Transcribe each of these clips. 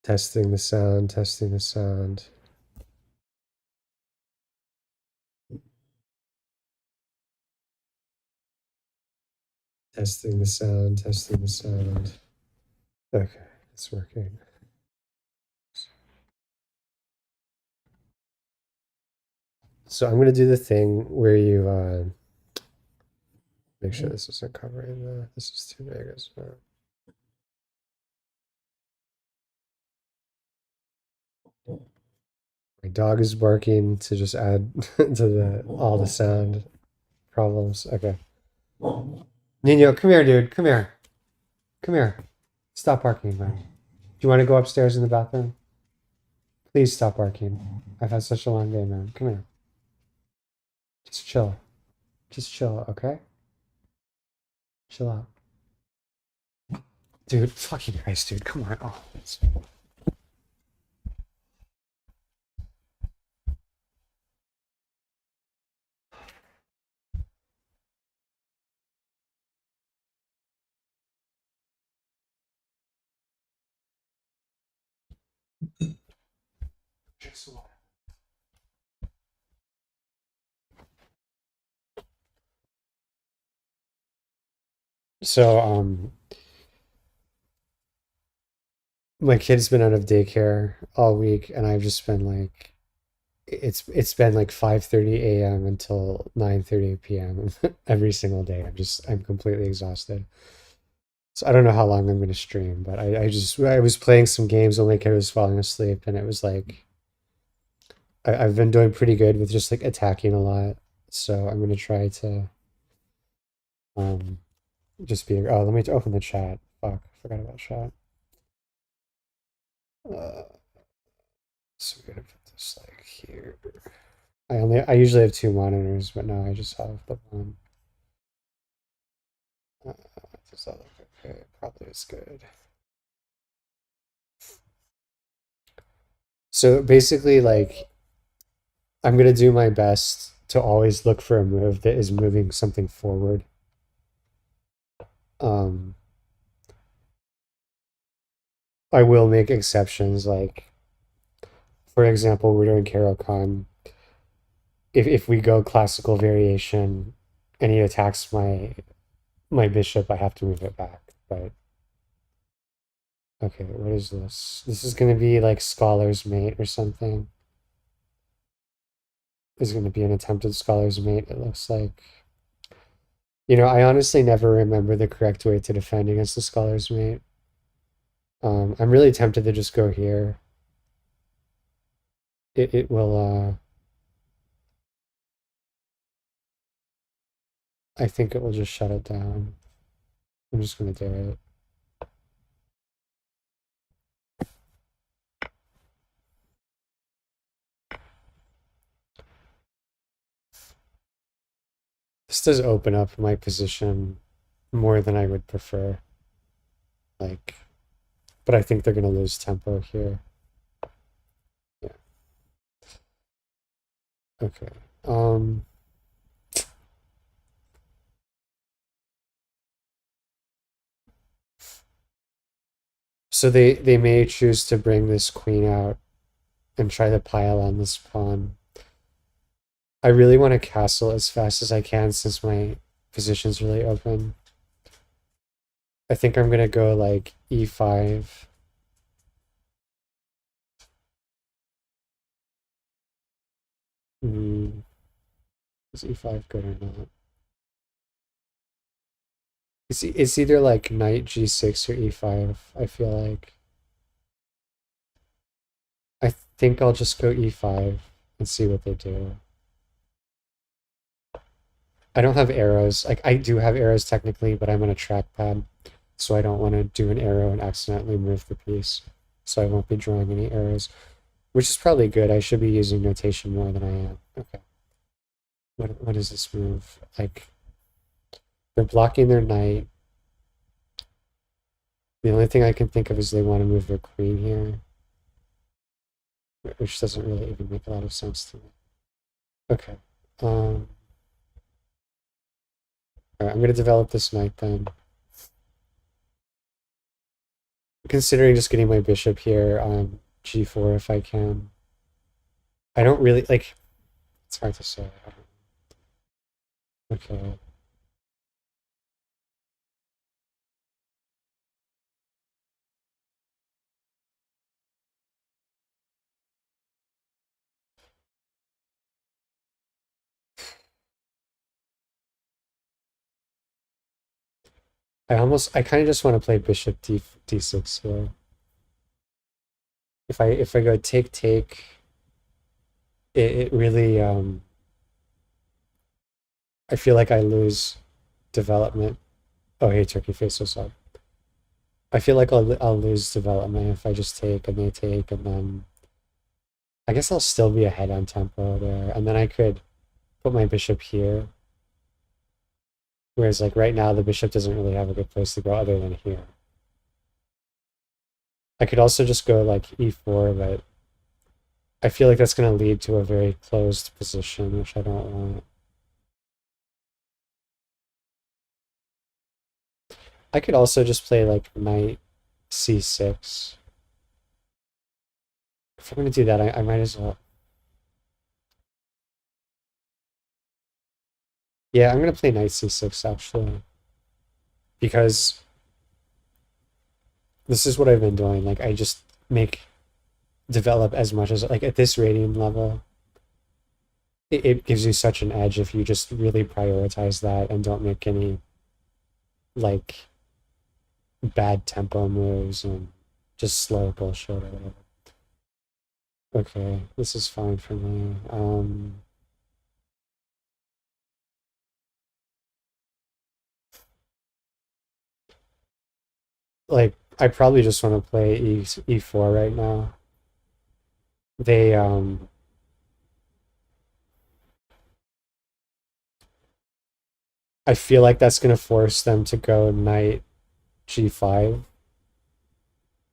Testing the sound, testing the sound. Testing the sound, testing the sound. Okay, it's working. So I'm gonna do the thing where you make sure this isn't covering the. This is too big as well. My dog is barking to just add to the all the sound problems. Okay, Nino, come here, dude. Come here. Come here. Stop barking, man. Do you want to go upstairs in the bathroom? Please stop barking. I've had such a long day, man. Come here. Just chill. Just chill, okay? Chill out. Dude, fucking Christ, dude. Come on. Oh, so, my kid's been out of daycare all week, and I've just been like, it's been like 5:30 a.m. until 9:30 p.m. every single day. I'm completely exhausted. So I don't know how long I'm going to stream, but I was playing some games while my kid was falling asleep, and it was like I've been doing pretty good with just like attacking a lot. So I'm going to try to um just be. Oh, let me open the chat. Fuck, I forgot about chat. Uh, so we're gonna put this like here. I usually have two monitors, but now I just have the one. Does that look okay? Probably is good. So basically, like, I'm gonna do my best to always look for a move that is moving something forward. Um, I will make exceptions, like, for example, we're doing Caro-Kann. If we go classical variation and he attacks my bishop, I have to move it back. But okay, what is this? This is gonna be like Scholar's Mate or something. Is gonna be an attempted Scholar's Mate, it looks like. You know, I honestly never remember the correct way to defend against the Scholar's Mate. I'm really tempted to just go here. It will I think it will just shut it down. I'm just gonna do it. This does open up my position more than I would prefer. Like, but I think they're gonna lose tempo here. Yeah. Okay. So they may choose to bring this queen out and try to pile on this pawn. I really want to castle as fast as I can since my position's really open. I think I'm gonna go like e5. Is e5 good or not? It's either like knight g6 or e5, I feel like. I think I'll just go e5 and see what they do. I don't have arrows. Like, I do have arrows technically, but I'm on a trackpad, so I don't want to do an arrow and accidentally move the piece. So I won't be drawing any arrows, which is probably good. I should be using notation more than I am. Okay. What is this move? Like, they're blocking their knight. The only thing I can think of is they want to move their queen here, which doesn't really even make a lot of sense to me. Okay. All right, I'm going to develop this knight then. Considering just getting my bishop here on g4 if I can. I don't really like. It's hard to say. Okay. I kind of just want to play bishop d6 here. If I go take take, it really I feel like I lose development. Oh, hey, turkey face, what's up? I feel like I'll lose development if I just take and they take, and then I guess I'll still be ahead on tempo there, and then I could put my bishop here. Whereas like right now the bishop doesn't really have a good place to go other than here. I could also just go like e4, but I feel like that's going to lead to a very closed position, which I don't want. I could also just play like knight c6. If I'm going to do that, I might as well. Yeah, I'm going to play knight c6 actually, because this is what I've been doing. Like I just make develop as much as like at this radium level. It gives you such an edge if you just really prioritize that and don't make any like bad tempo moves and just slow bullshit or whatever. Okay, this is fine for me. Like I probably just want to play e4 right now. They I feel like that's gonna force them to go knight g5,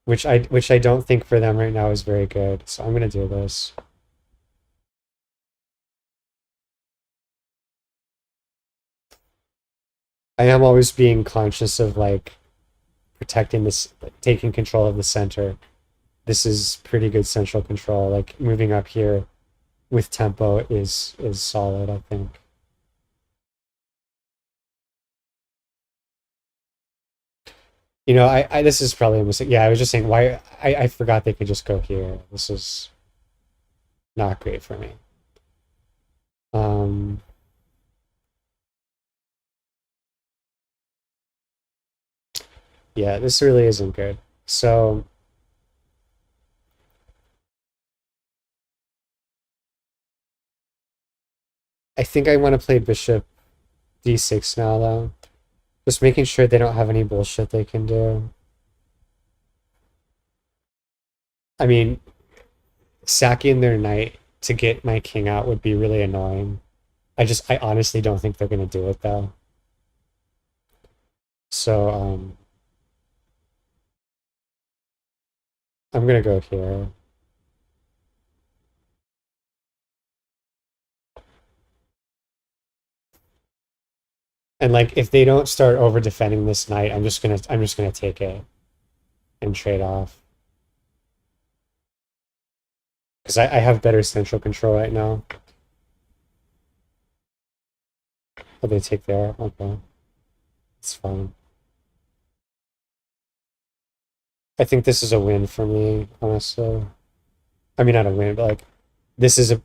which I don't think for them right now is very good. So I'm gonna do this. I am always being conscious of like protecting this, like, taking control of the center. This is pretty good central control. Like moving up here with tempo is solid, I think. You know, I this is probably a mistake. Yeah, I was just saying why I forgot they could just go here. This is not great for me. Um, yeah, this really isn't good. So I think I want to play bishop d6 now, though. Just making sure they don't have any bullshit they can do. I mean, sacking their knight to get my king out would be really annoying. I honestly don't think they're gonna do it though. So I'm gonna go here. And like if they don't start over defending this knight, I'm just gonna take it and trade off. Because I have better central control right now. Oh, they take there. Okay. It's fine. I think this is a win for me, honestly. I mean not a win, but like this is a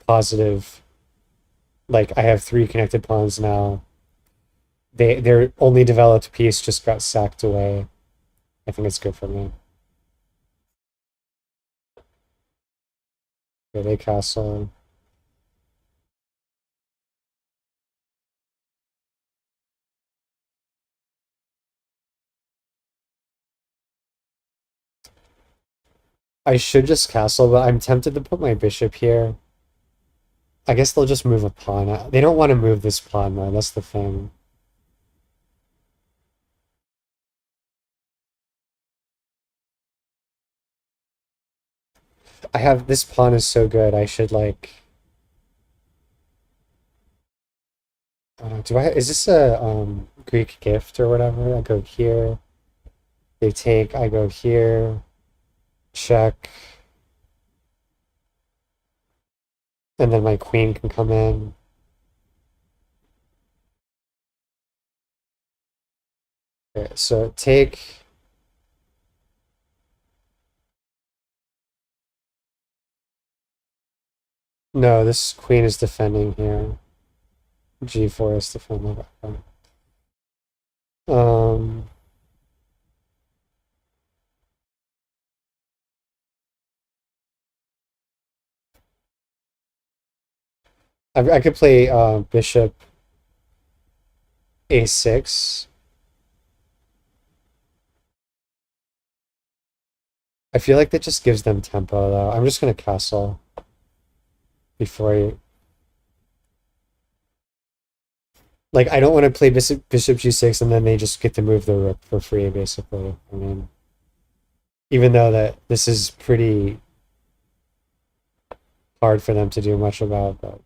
positive. Like I have three connected pawns now. Their only developed piece just got sacked away. I think it's good for me. Yeah, they castle. I should just castle, but I'm tempted to put my bishop here. I guess they'll just move a pawn out. They don't want to move this pawn though, that's the thing. I have this pawn is so good, I should like do I is this a Greek gift or whatever? I go here. They take, I go here, check, and then my queen can come in. Okay, so take. No, this queen is defending here. G4 is defending. Um, I could play bishop a6. I feel like that just gives them tempo though. I'm just gonna castle before I like I don't want to play bishop g6 and then they just get to move the rook for free basically. I mean, even though that this is pretty hard for them to do much about, but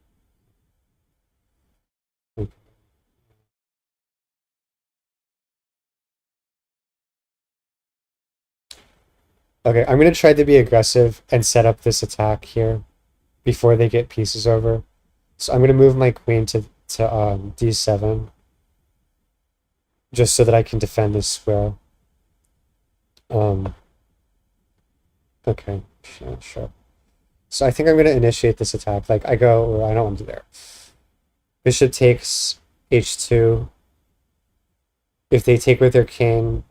okay, I'm gonna try to be aggressive and set up this attack here before they get pieces over. So I'm gonna move my queen to d7 just so that I can defend this square. Um, okay, yeah, sure. So I think I'm gonna initiate this attack. Like I go, or I don't want to do there. Bishop takes h2. If they take with their king,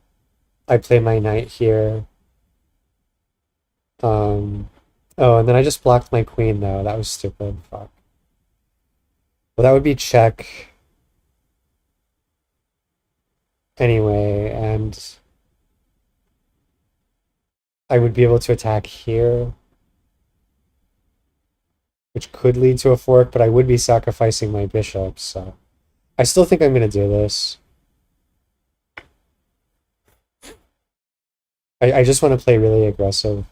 I play my knight here. Oh, and then I just blocked my queen though. That was stupid. Fuck. Well, that would be check anyway, and I would be able to attack here, which could lead to a fork, but I would be sacrificing my bishop, so I still think I'm going to do this. I just want to play really aggressive.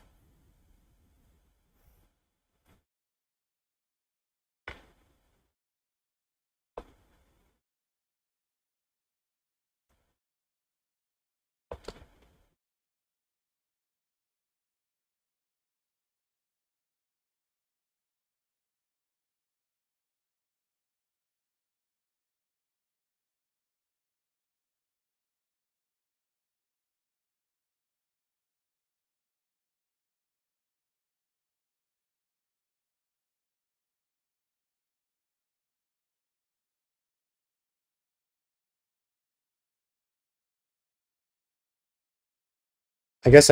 I guess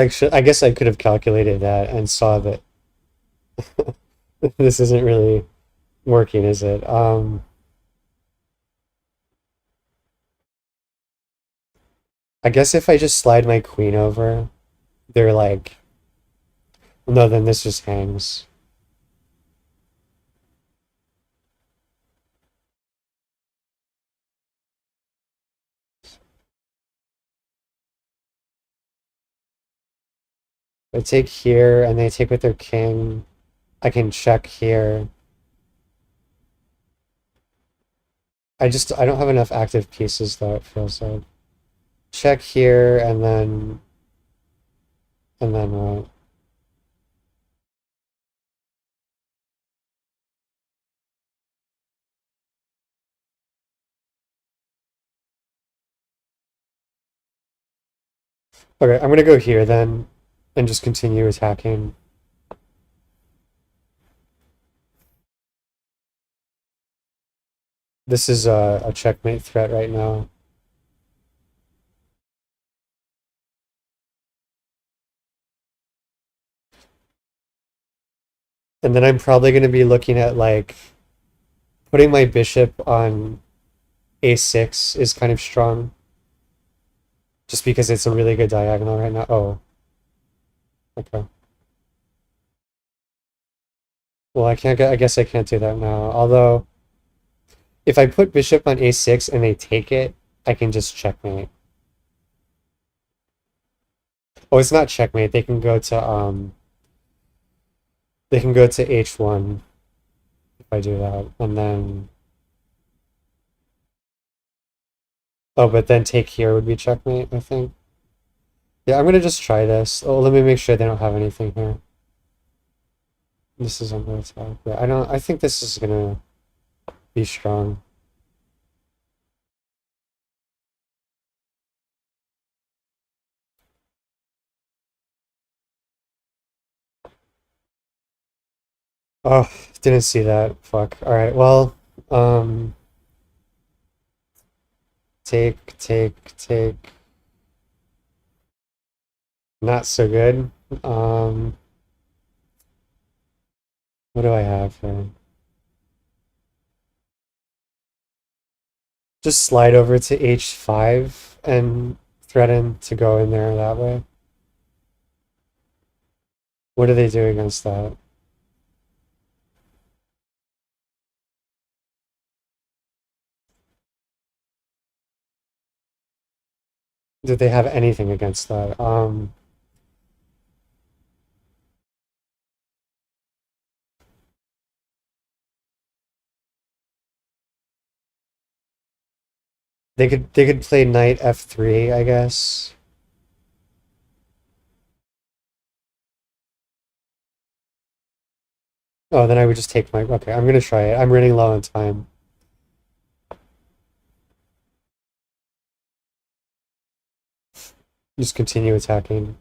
I could have calculated that and saw that this isn't really working, is it? I guess if I just slide my queen over, they're like, no, then this just hangs. I take here and they take with their king. I can check here. I don't have enough active pieces though, it feels like. Check here and then okay, I'm gonna go here then and just continue attacking. This is a checkmate threat right now. And then I'm probably gonna be looking at like putting my bishop on a6 is kind of strong. Just because it's a really good diagonal right now. Oh, okay. Well, I guess I can't do that now. Although, if I put bishop on a6 and they take it, I can just checkmate. Oh, it's not checkmate. They can go to h1 if I do that, and then oh, but then take here would be checkmate, I think. Yeah, I'm gonna just try this. Oh, let me make sure they don't have anything here. This is under attack. Yeah, I don't. I think this is gonna be strong. Oh, didn't see that. Fuck. All right. Well, um, take. Not so good. Um, what do I have here? Just slide over to H5 and threaten to go in there that way. What do they do against that? Did they have anything against that? They could play knight F3, I guess. Oh, then I would just take my. Okay, I'm gonna try it. I'm running low on time. Just continue attacking.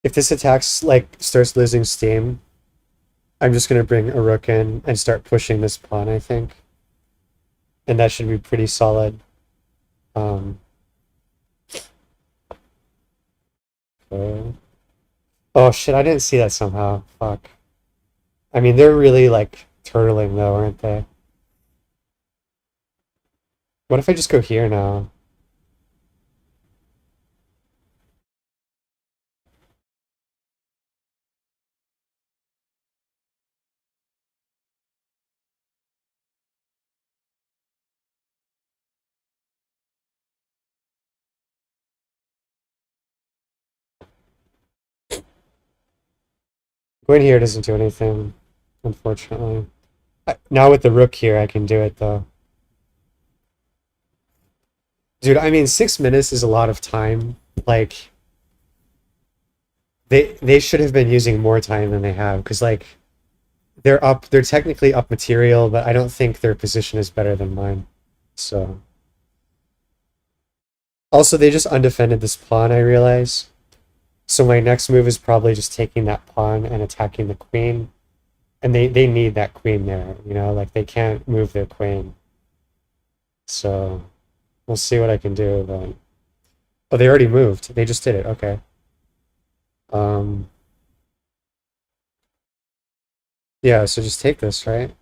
If this attacks like starts losing steam, I'm just gonna bring a rook in and start pushing this pawn, I think. And that should be pretty solid. Um, okay. Oh shit, I didn't see that somehow. Fuck. I mean, they're really like turtling though, aren't they? What if I just go here now? Going here doesn't do anything, unfortunately. Now with the rook here, I can do it though. Dude, I mean, 6 minutes is a lot of time. Like, they should have been using more time than they have, because like they're technically up material, but I don't think their position is better than mine. So also they just undefended this pawn, I realize. So my next move is probably just taking that pawn and attacking the queen. And they need that queen there, like they can't move their queen. So we'll see what I can do, but oh, they already moved. They just did it. Okay. Um yeah, so just take this, right?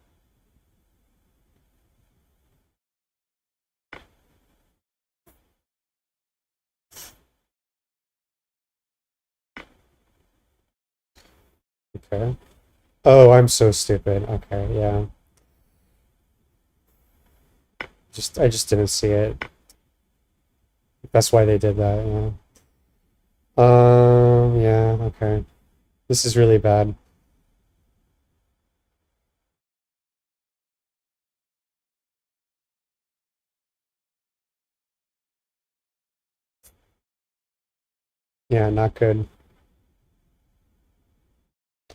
Okay. Oh, I'm so stupid. Okay, yeah. I just didn't see it. That's why they did that, yeah. Yeah, okay. This is really bad. Yeah, not good.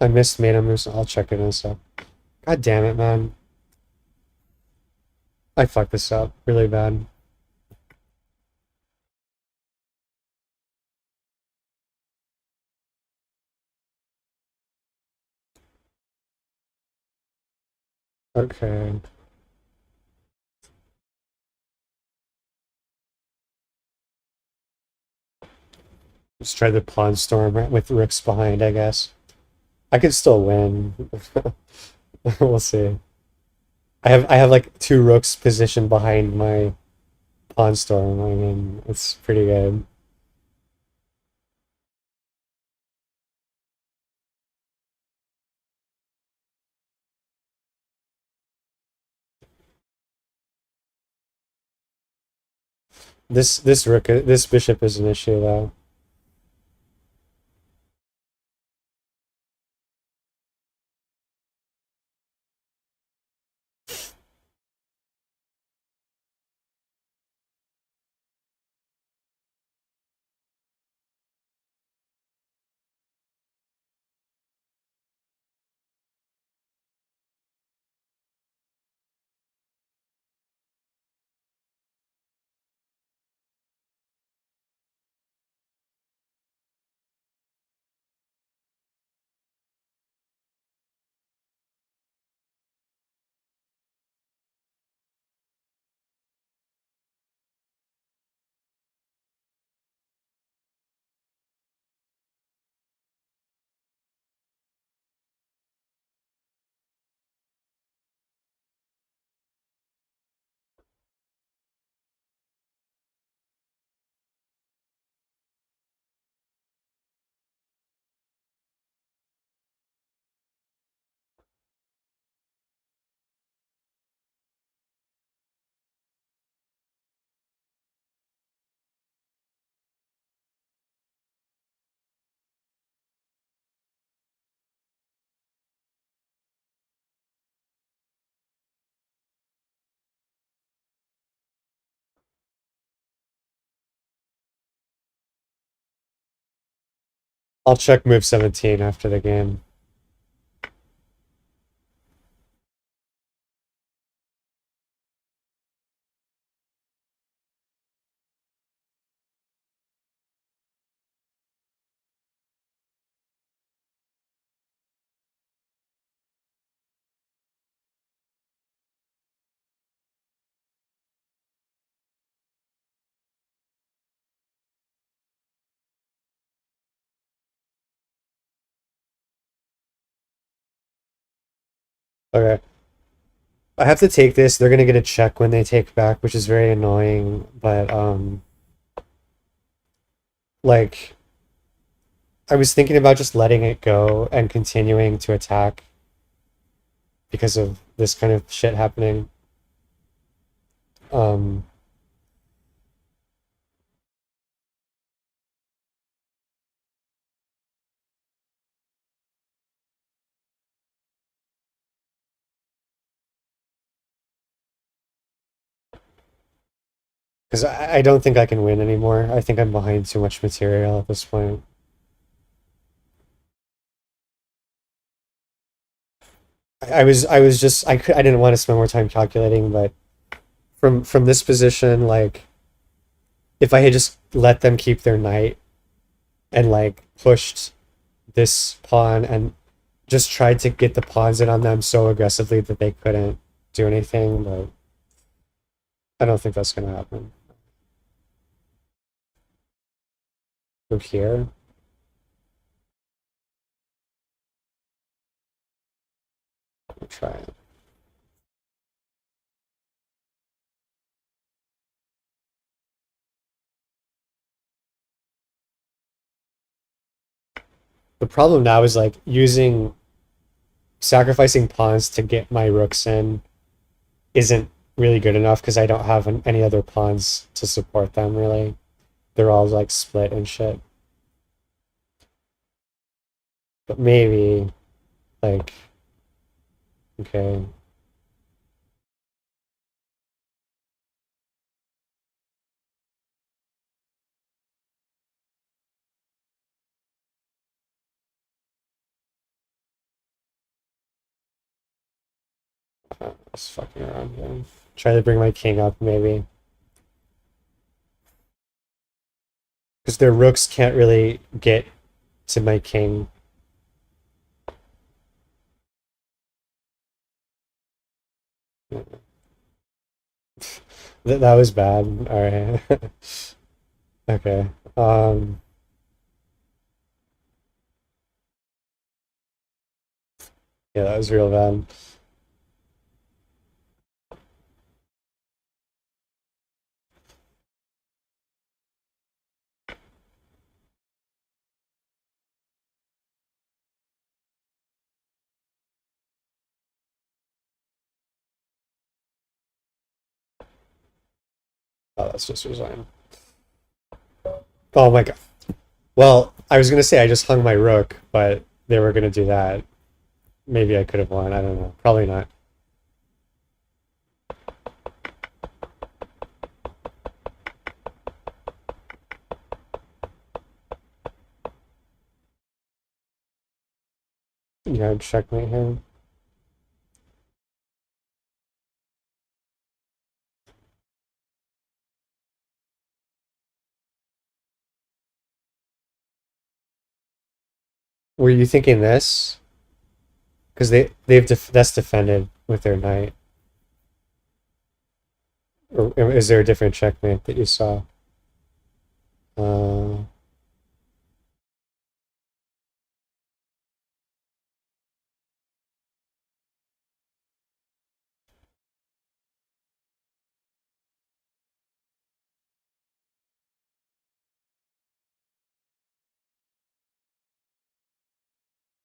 I missed Mana Moose. I'll check it in a sec. God damn it, man. I fucked this up really bad. Okay. Just try the Pawn Storm with Rooks behind, I guess. I could still win. We'll see. I have like two Rooks positioned behind my Pawn Storm. I mean, it's pretty good. this bishop is an issue though. I'll check move 17 after the game. Okay. I have to take this. They're gonna get a check when they take back, which is very annoying, but like I was thinking about just letting it go and continuing to attack because of this kind of shit happening. Um, because I don't think I can win anymore. I think I'm behind too much material at this point. I was just I didn't want to spend more time calculating, but from this position, like if I had just let them keep their knight and like pushed this pawn and just tried to get the pawns in on them so aggressively that they couldn't do anything, but I don't think that's gonna happen. Move here. I'll try it. The problem now is like using sacrificing pawns to get my rooks in isn't really good enough because I don't have any other pawns to support them really. They're all like split and shit. But maybe like okay. Just fucking around here. Try to bring my king up maybe. Because their rooks can't really get to my king. That was bad. Alright. Okay. Yeah, that was real bad. Oh, let's just resign. Oh my god. Well, I was gonna say I just hung my rook, but they were gonna do that. Maybe I could have won. I don't know. Probably not. Yeah, checkmate him. Were you thinking this? Because that's defended with their knight. Or is there a different checkmate that you saw? Uh,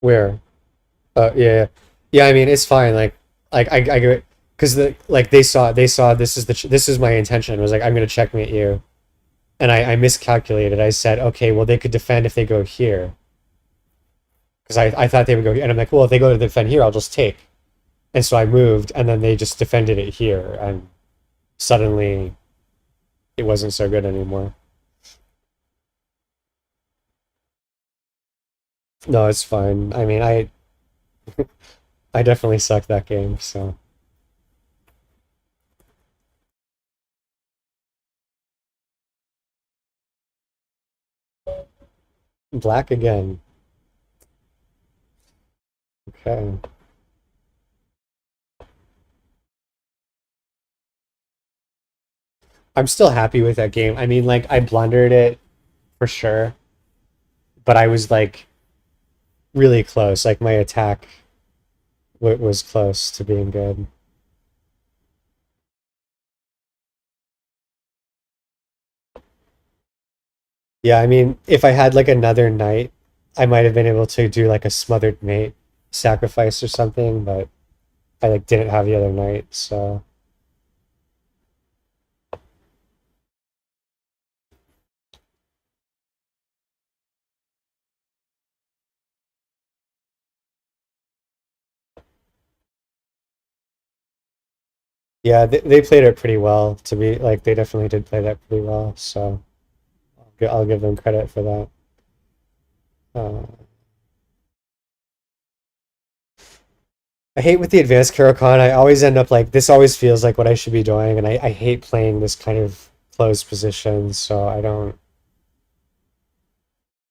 where? Yeah, yeah, yeah. I mean, it's fine. Like I get because they saw this is my intention. It was like I'm gonna checkmate you, and I miscalculated. I said, okay, well they could defend if they go here, because I thought they would go here, and I'm like, well if they go to defend here, I'll just take. And so I moved, and then they just defended it here, and suddenly it wasn't so good anymore. No, it's fine. I mean, I definitely sucked that game, so black again. Okay. I'm still happy with that game. I mean, like I blundered it for sure, but I was like really close. Like my attack was close to being good. Yeah, I mean, if I had like another knight, I might have been able to do like a smothered mate sacrifice or something, but I like didn't have the other knight, so yeah, they played it pretty well to be like they definitely did play that pretty well, so I'll give them credit for that. Uh, I hate with the advanced Caro-Kann, I always end up like this always feels like what I should be doing, and I hate playing this kind of closed position, so I don't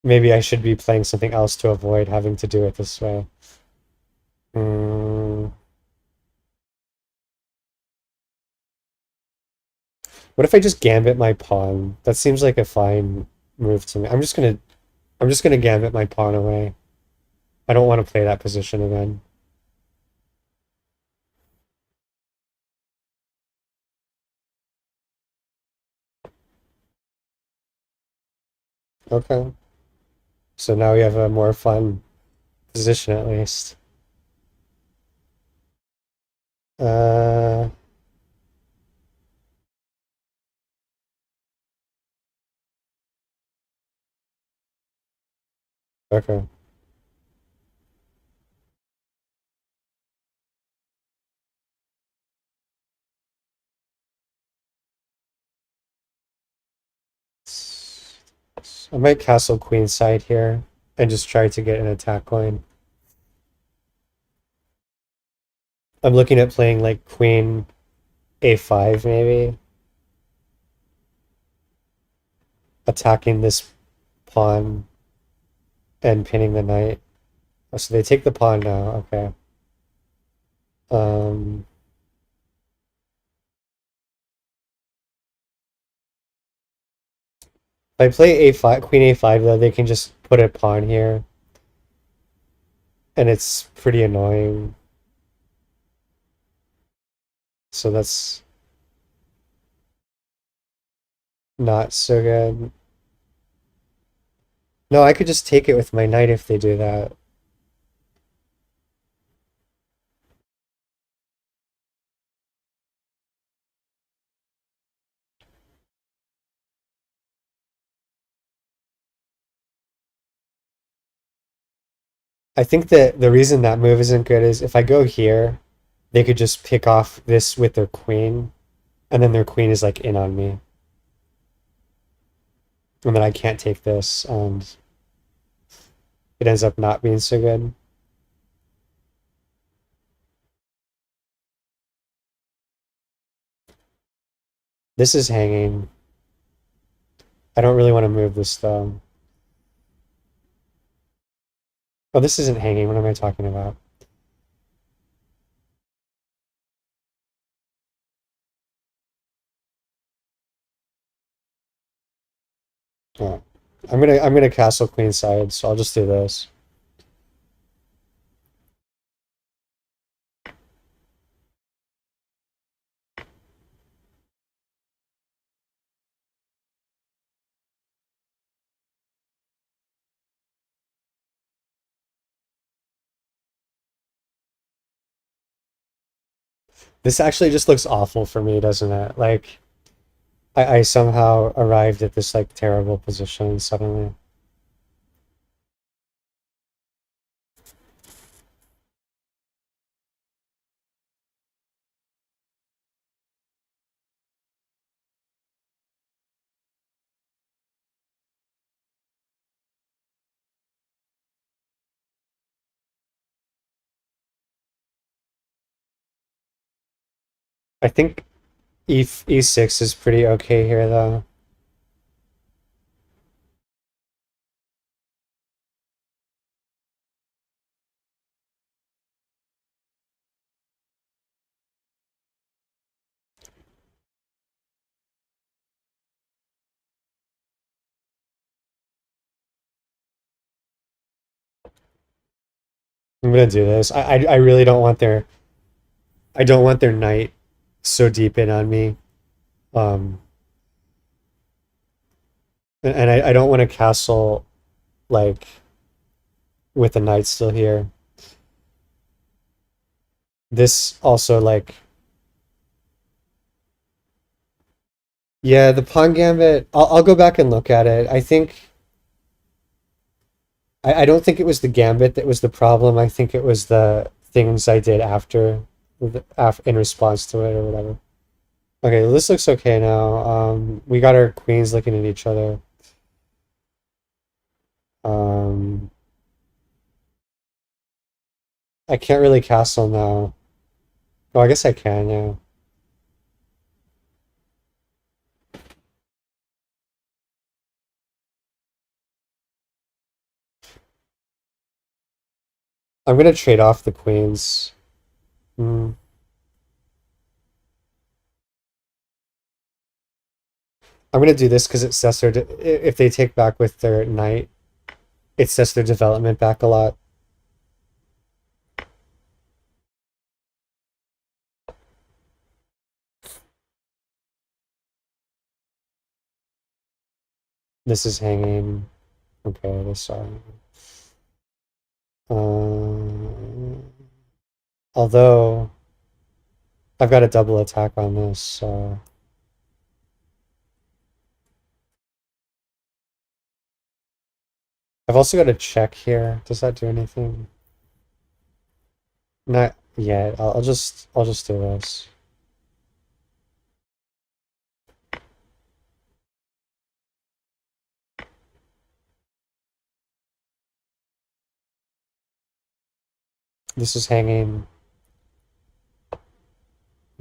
maybe I should be playing something else to avoid having to do it this way. Mm, what if I just gambit my pawn? That seems like a fine move to me. I'm just gonna gambit my pawn away. I don't want to play that position again. Okay. So now we have a more fun position at least. Uh, okay. I might castle queenside here and just try to get an attack going. I'm looking at playing like queen a5 maybe, attacking this pawn and pinning the knight. Oh, so they take the pawn now. Okay. Um, if I play a5, queen a5 though, they can just put a pawn here, and it's pretty annoying. So that's not so good. No, I could just take it with my knight if they do that. I think that the reason that move isn't good is if I go here, they could just pick off this with their queen, and then their queen is like in on me, and then I can't take this, and it ends up not being so good. This is hanging. I don't really want to move this though. Oh, this isn't hanging. What am I talking about? Oh. I'm gonna castle queen side, so I'll just do this. This actually just looks awful for me, doesn't it? Like I somehow arrived at this like terrible position suddenly. I think e6 is pretty okay here though. I'm gonna do this. I really don't want their knight so deep in on me. Um, and I don't want to castle like with the knight still here. This also like yeah, the pawn gambit. I'll go back and look at it. I don't think it was the gambit that was the problem. I think it was the things I did in response to it or whatever. Okay, well, this looks okay now. We got our queens looking at each other. Um, I can't really castle now. Oh, I guess I can, yeah. I'm gonna trade off the queens. Hmm. I'm gonna do this because it sets if they take back with their knight, it sets their development back a lot. This is hanging. Okay, this side. Although I've got a double attack on this, so I've also got a check here. Does that do anything? Not yet. I'll just do this. This is hanging.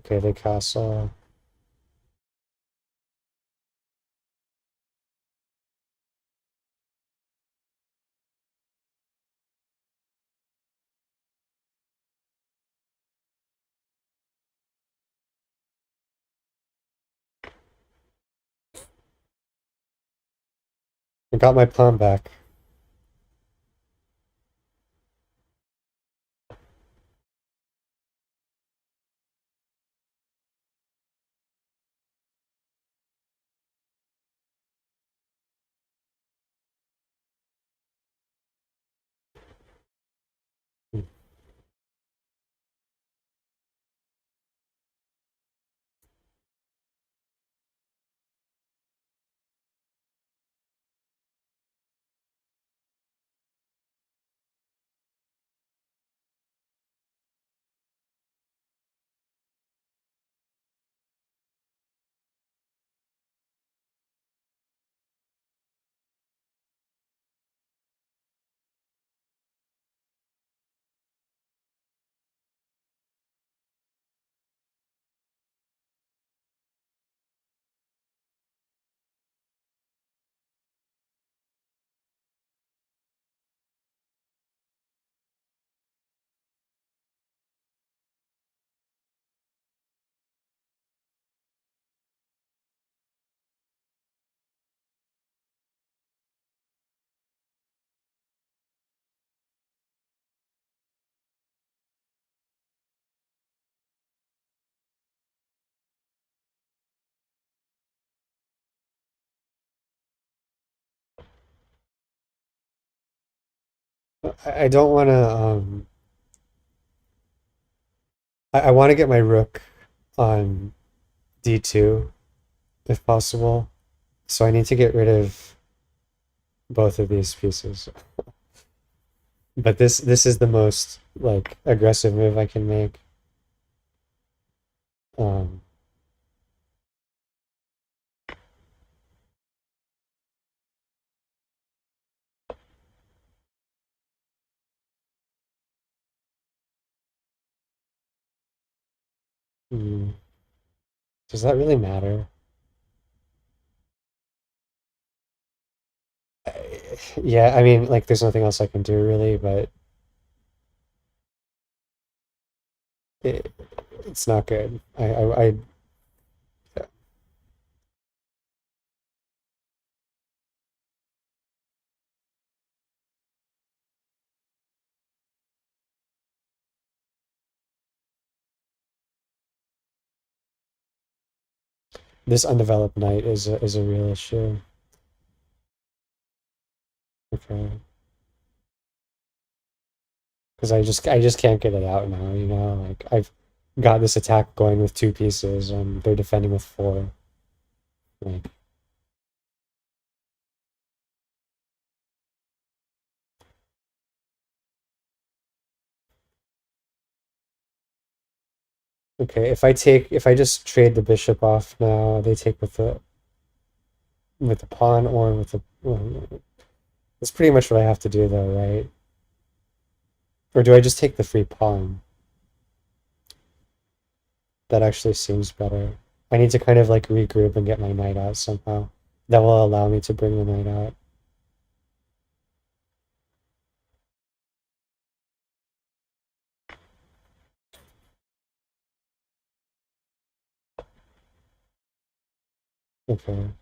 Okay, they castle. I got my pawn back. I don't want to. I want to get my rook on d2 if possible. So I need to get rid of both of these pieces. But this is the most like aggressive move I can make. Um, hmm, does that really matter? Yeah, I mean, like, there's nothing else I can do really, but it, it's not good. This undeveloped knight is a real issue. Okay, because I just can't get it out now. You know, like I've got this attack going with two pieces, and they're defending with four. Like, okay, if I just trade the bishop off now, they take with the pawn or with the. Well, that's pretty much what I have to do, though, right? Or do I just take the free pawn? That actually seems better. I need to kind of like regroup and get my knight out somehow. That will allow me to bring the knight out. Okay.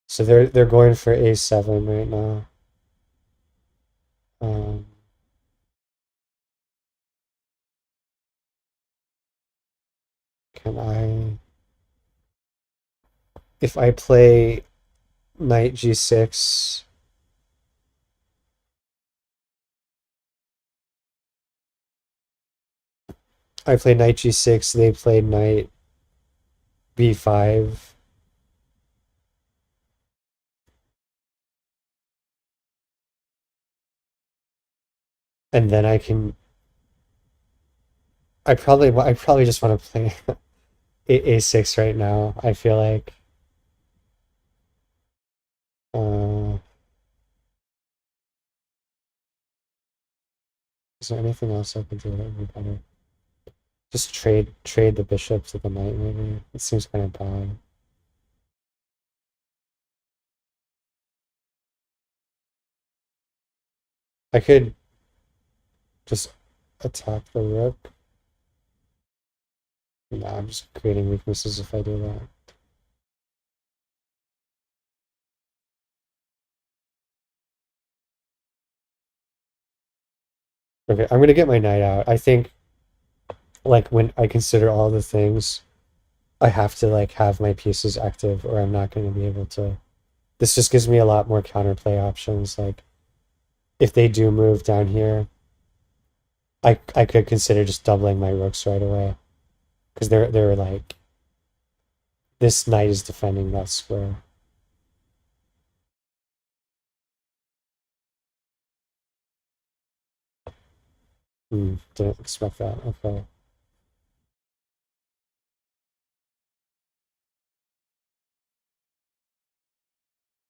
So they're going for a7 right now. Um, can I, if I play knight g6, I play knight g6, they play knight b5, and then I probably just want to play a6 right now. I feel like, uh, is there anything else I could do that would be better? Just trade the bishop to the knight, maybe. It seems kind of bad. I could just attack the rook. Nah, I'm just creating weaknesses if I do that. Okay, I'm gonna get my knight out. I think like when I consider all the things, I have to like have my pieces active or I'm not gonna be able to. This just gives me a lot more counterplay options. Like if they do move down here, I could consider just doubling my rooks right away. Because they're like this knight is defending that square. Didn't expect that. Okay.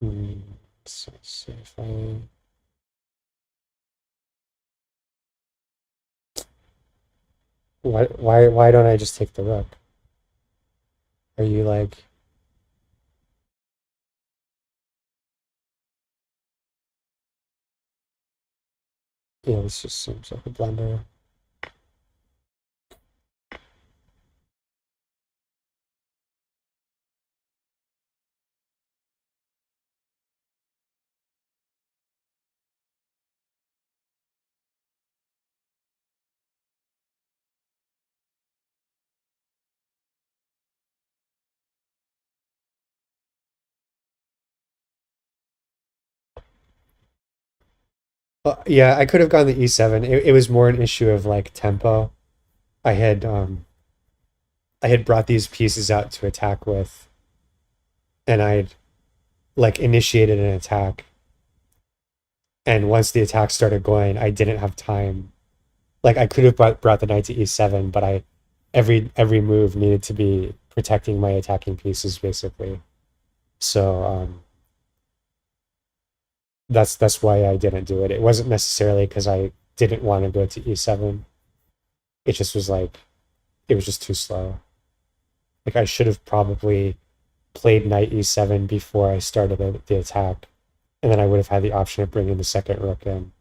Hmm. So let's see if I. Why don't I just take the rook? Are you like, yeah, this just seems like a blunder. Yeah, I could have gone the E7. It was more an issue of like tempo. I had um I had brought these pieces out to attack with, and I'd like initiated an attack. And once the attack started going, I didn't have time. Like I could have brought the knight to E7, but I every move needed to be protecting my attacking pieces basically. So that's why I didn't do it. It wasn't necessarily because I didn't want to go to E7. It just was like it was just too slow. Like I should have probably played knight E7 before I started the attack, and then I would have had the option of bringing the second rook in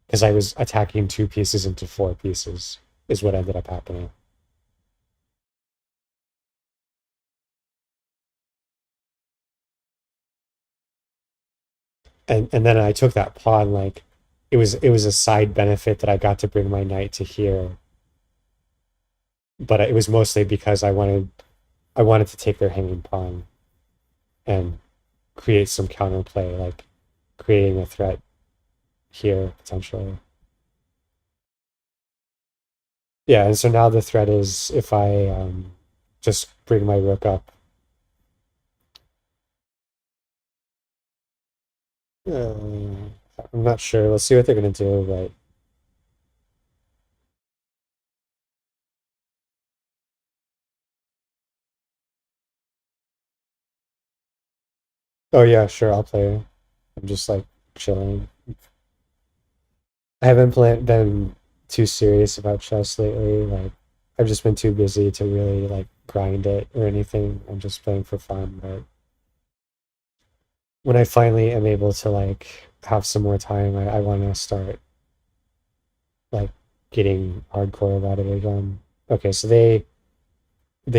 because I was attacking two pieces into four pieces is what ended up happening. And then I took that pawn like it was a side benefit that I got to bring my knight to here, but it was mostly because I wanted to take their hanging pawn and create some counterplay, like creating a threat here potentially. Yeah, and so now the threat is if I just bring my rook up. Uh, I'm not sure. Let's see what they're gonna do. But oh yeah, sure, I'll play. I'm just like chilling. I haven't been too serious about chess lately. Like I've just been too busy to really like grind it or anything. I'm just playing for fun. But when I finally am able to like have some more time, I want to start like getting hardcore about it again. Okay, so they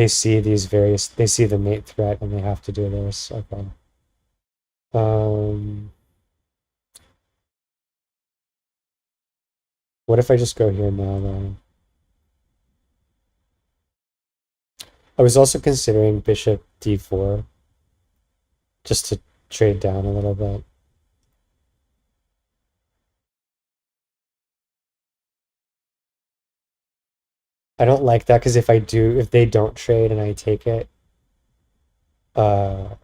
see they see the mate threat and they have to do this. Okay. Um, what if I just go here now though? I was also considering bishop d4 just to trade down a little bit. I don't like that because if they don't trade and I take it, uh,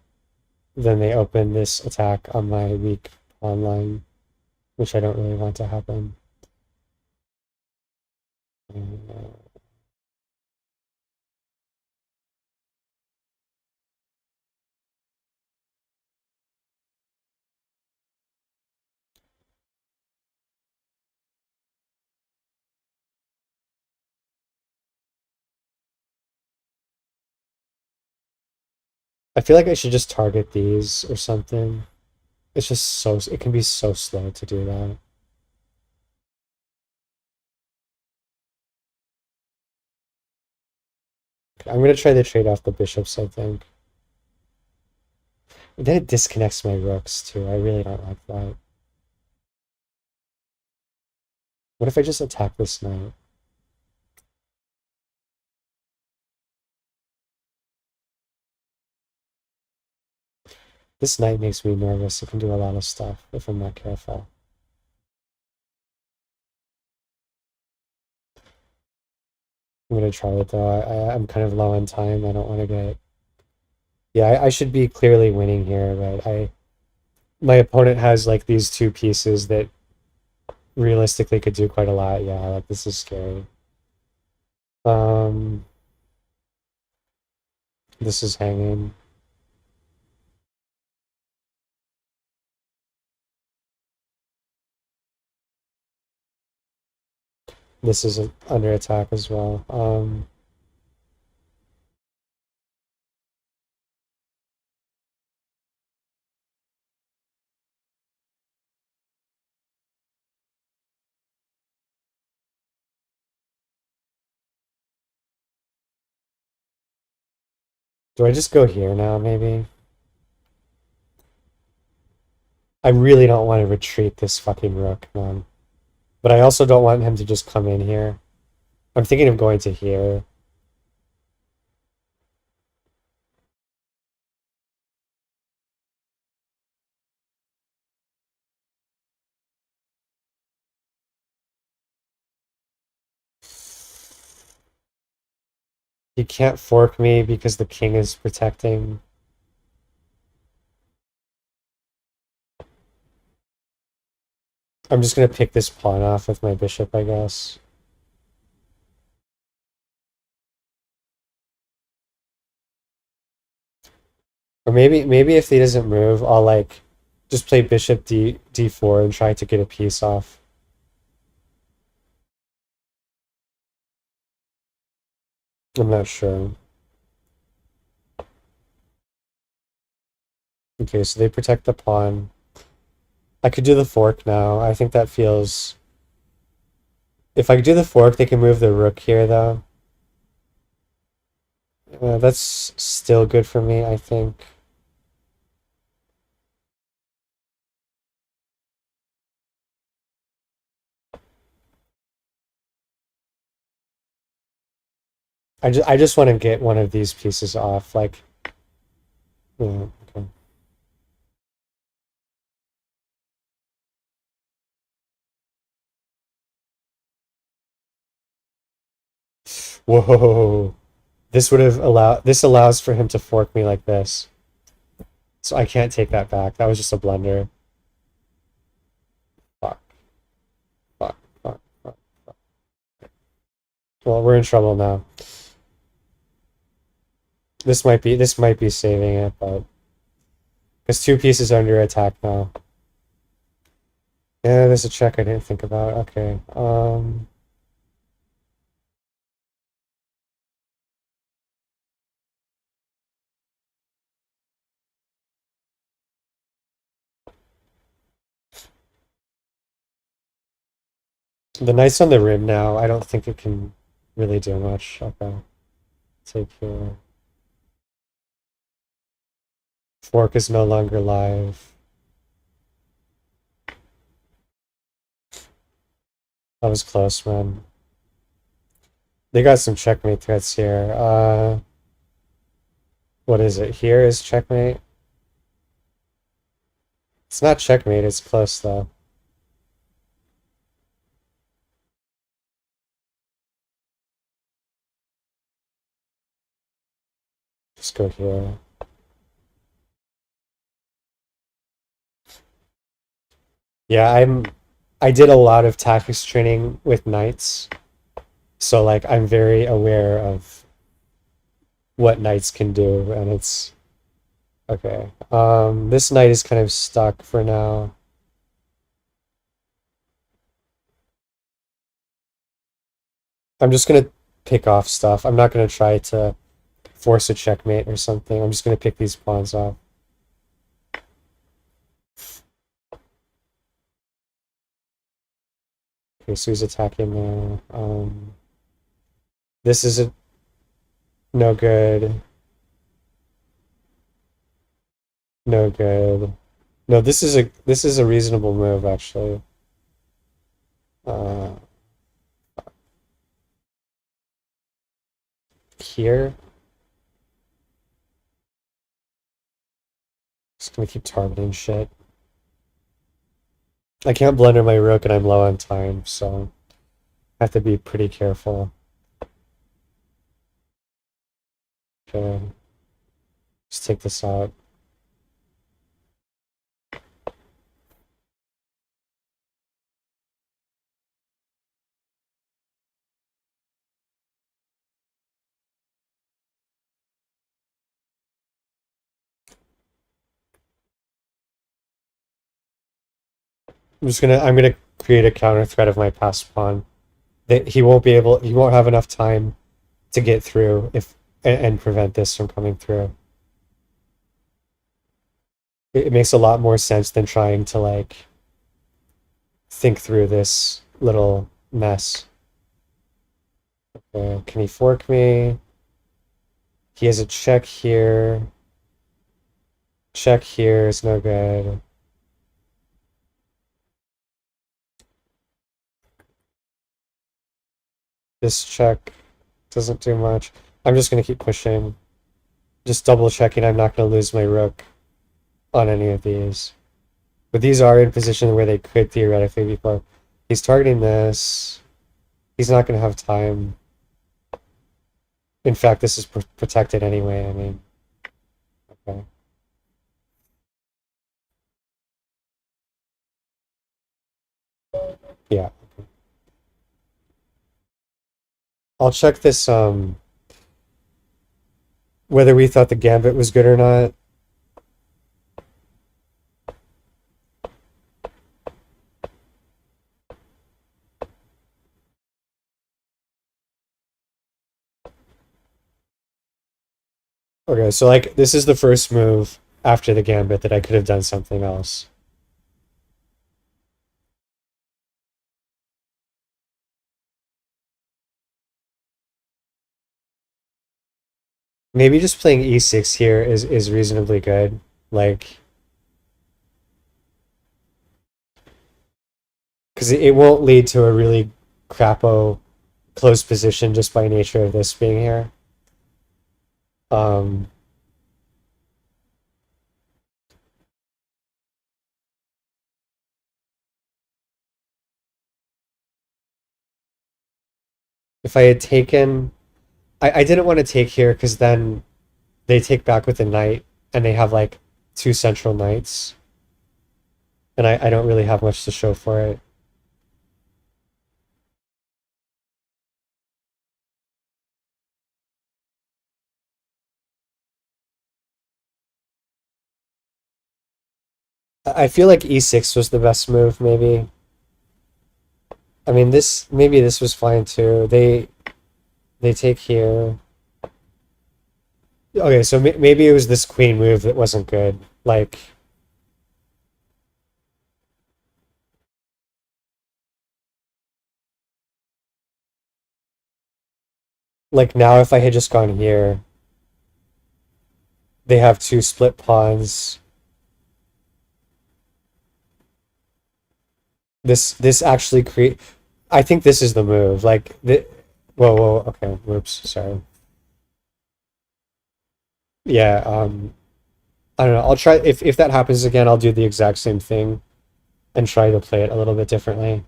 then they open this attack on my weak pawn line, which I don't really want to happen. Uh, I feel like I should just target these or something. It's just it can be so slow to do that. I'm gonna try to trade off the bishops, I think. And then it disconnects my rooks too. I really don't like that. What if I just attack this knight? This knight makes me nervous. It can do a lot of stuff if I'm not careful. I'm gonna try it though. I'm kind of low on time. I don't want to get. Yeah, I should be clearly winning here, but my opponent has like these two pieces that realistically could do quite a lot. Yeah, like this is scary. Um, this is hanging. This is under attack as well. Do I just go here now? Maybe. I really don't want to retreat this fucking rook, man. But I also don't want him to just come in here. I'm thinking of going to here. He can't fork me because the king is protecting. I'm just gonna pick this pawn off with my bishop, I guess. Or maybe if he doesn't move, I'll like just play bishop d4 and try to get a piece off. I'm not sure. Okay, so they protect the pawn. I could do the fork now. I think that feels... If I do the fork, they can move the rook here, though. That's still good for me, I think. I just want to get one of these pieces off, like... Yeah, okay. Whoa! This allows for him to fork me like this. So I can't take that back. That was just a blunder. Fuck. Fuck. Fuck. Fuck. Well, we're in trouble now. This might be saving it, but because two pieces are under attack now. Yeah, there's a check I didn't think about. Okay. The knight's on the rim now. I don't think it can really do much. Okay. Take here. Fork is no longer live. That was close, man. They got some checkmate threats here. What is it? Here is checkmate. It's not checkmate, it's close though. Just go here. Yeah, I did a lot of tactics training with knights. So like I'm very aware of what knights can do, and it's okay. This knight is kind of stuck for now. I'm just gonna pick off stuff. I'm not gonna try to force a checkmate or something. I'm just gonna pick these pawns off. Okay, so he's attacking there. This is a no good. No good. No, this is a reasonable move actually. Uh, Here, just gonna keep targeting shit. I can't blunder my rook and I'm low on time, so I have to be pretty careful. Okay, just take this out. I'm gonna create a counter threat of my passed pawn. That he won't have enough time to get through if and prevent this from coming through. It makes a lot more sense than trying to like think through this little mess. Can he fork me? He has a check here. Check here is no good. This check doesn't do much. I'm just gonna keep pushing. Just double checking I'm not gonna lose my rook on any of these. But these are in position where they could theoretically be close. He's targeting this. He's not gonna have time. In fact, this is protected anyway. I mean, okay. Yeah. I'll check this, whether we thought the gambit was good or not. Okay, so like this is the first move after the gambit that I could have done something else. Maybe just playing e6 here is reasonably good. Like, because it won't lead to a really crapo close position just by nature of this being here. Um, if I had taken, I didn't want to take here because then they take back with the knight and they have like two central knights, and I don't really have much to show for it. I feel like e6 was the best move, maybe. I mean, this maybe this was fine too. They take here. Okay, so maybe it was this queen move that wasn't good. Like now, if I had just gone here, they have two split pawns. This actually create. I think this is the move. Like the. Whoa, whoa. Okay, whoops. Sorry. Yeah. I don't know. I'll try if that happens again. I'll do the exact same thing and try to play it a little bit differently.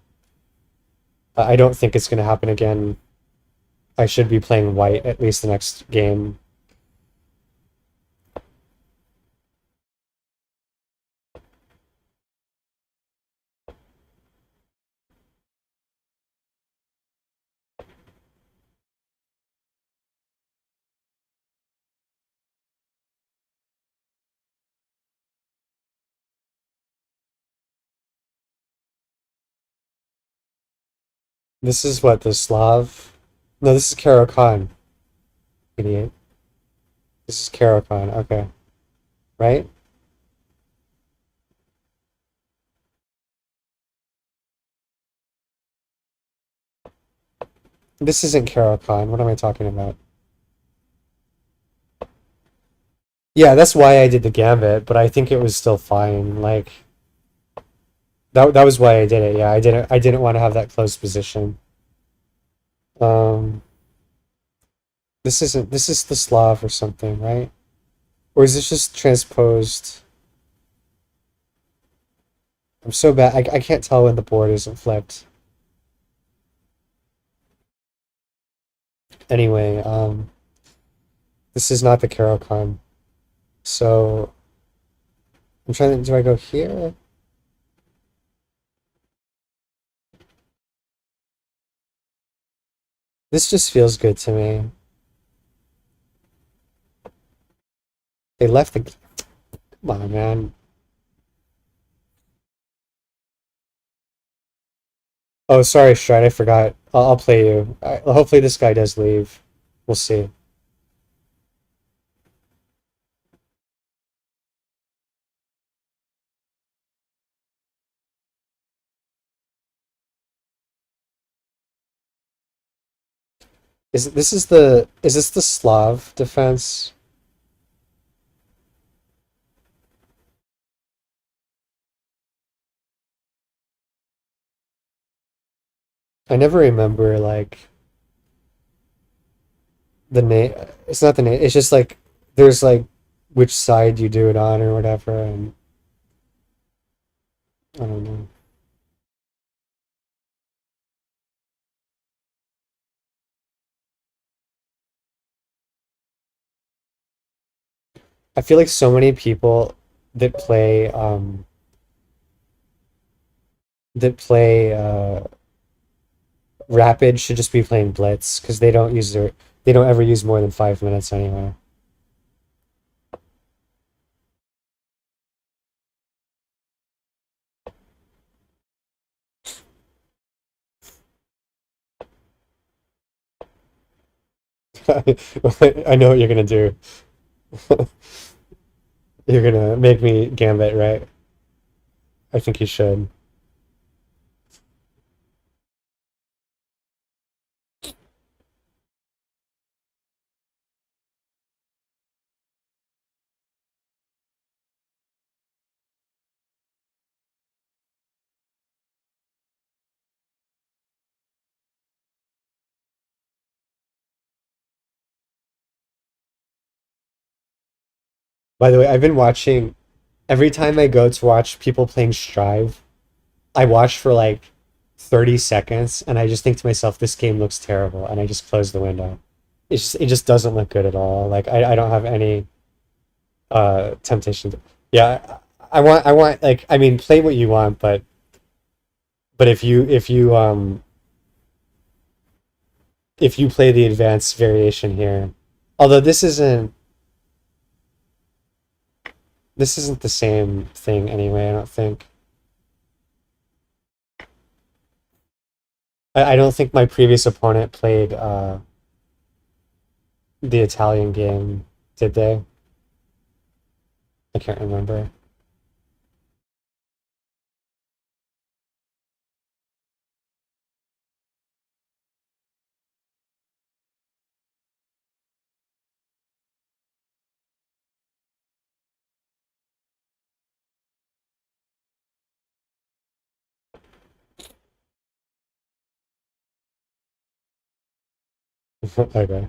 I don't think it's going to happen again. I should be playing white at least the next game. This is what the Slav. No, this is Caro-Kann, idiot. This is Caro-Kann. Okay, right? This isn't Caro-Kann. What am I talking about? Yeah, that's why I did the gambit, but I think it was still fine. Like that was why I did it. Yeah, I didn't want to have that close position. Um this isn't this is the Slav or something, right? Or is this just transposed? I'm so bad. I can't tell when the board isn't flipped. Anyway, this is not the Caro-Kann. So I'm trying to, do I go here? This just feels good to me. They left the, come on, man. Oh, sorry, Stride, I forgot. I'll play you. Hopefully this guy does leave. We'll see. Is this the Slav defense? I never remember like the name. It's not the name. It's just like there's like which side you do it on or whatever, and I don't know. I feel like so many people that play Rapid should just be playing Blitz because they don't ever use more than 5 minutes anyway. I know what you're gonna do. You're gonna make me Gambit, right? I think you should. By the way, I've been watching every time I go to watch people playing Strive, I watch for like 30 seconds and I just think to myself, this game looks terrible, and I just close the window. It just doesn't look good at all. Like I don't have any temptation to, yeah, I want like I mean play what you want, but if you play the advanced variation here, although this isn't the same thing anyway, I don't think. I don't think my previous opponent played the Italian game, did they? I can't remember. Okay.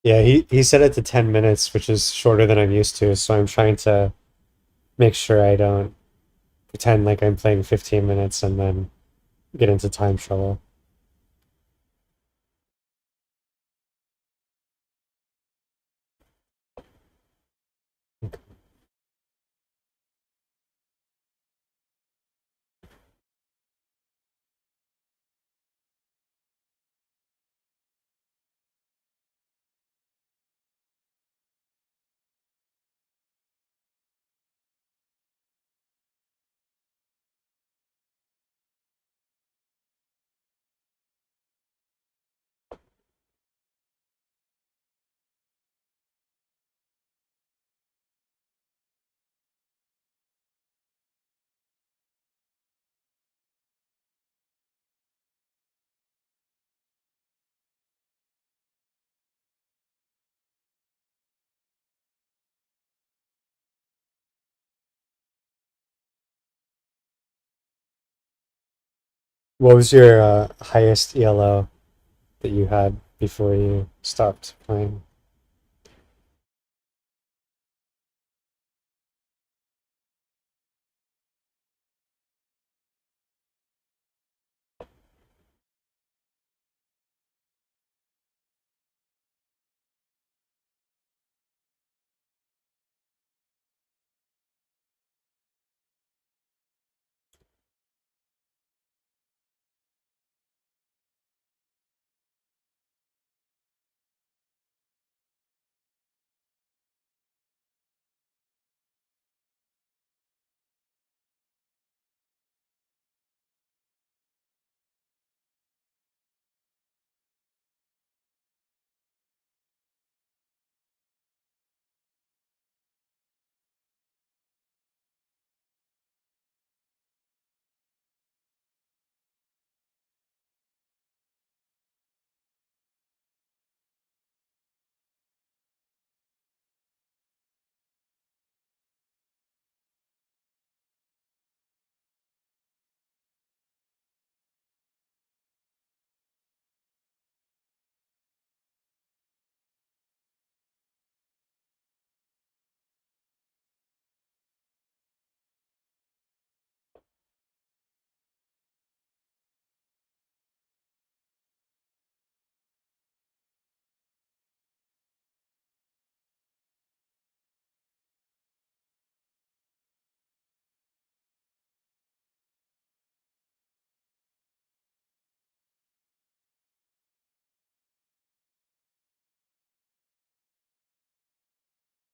Yeah, he set it to 10 minutes, which is shorter than I'm used to, so I'm trying to make sure I don't pretend like I'm playing 15 minutes and then get into time trouble. What was your highest ELO that you had before you stopped playing?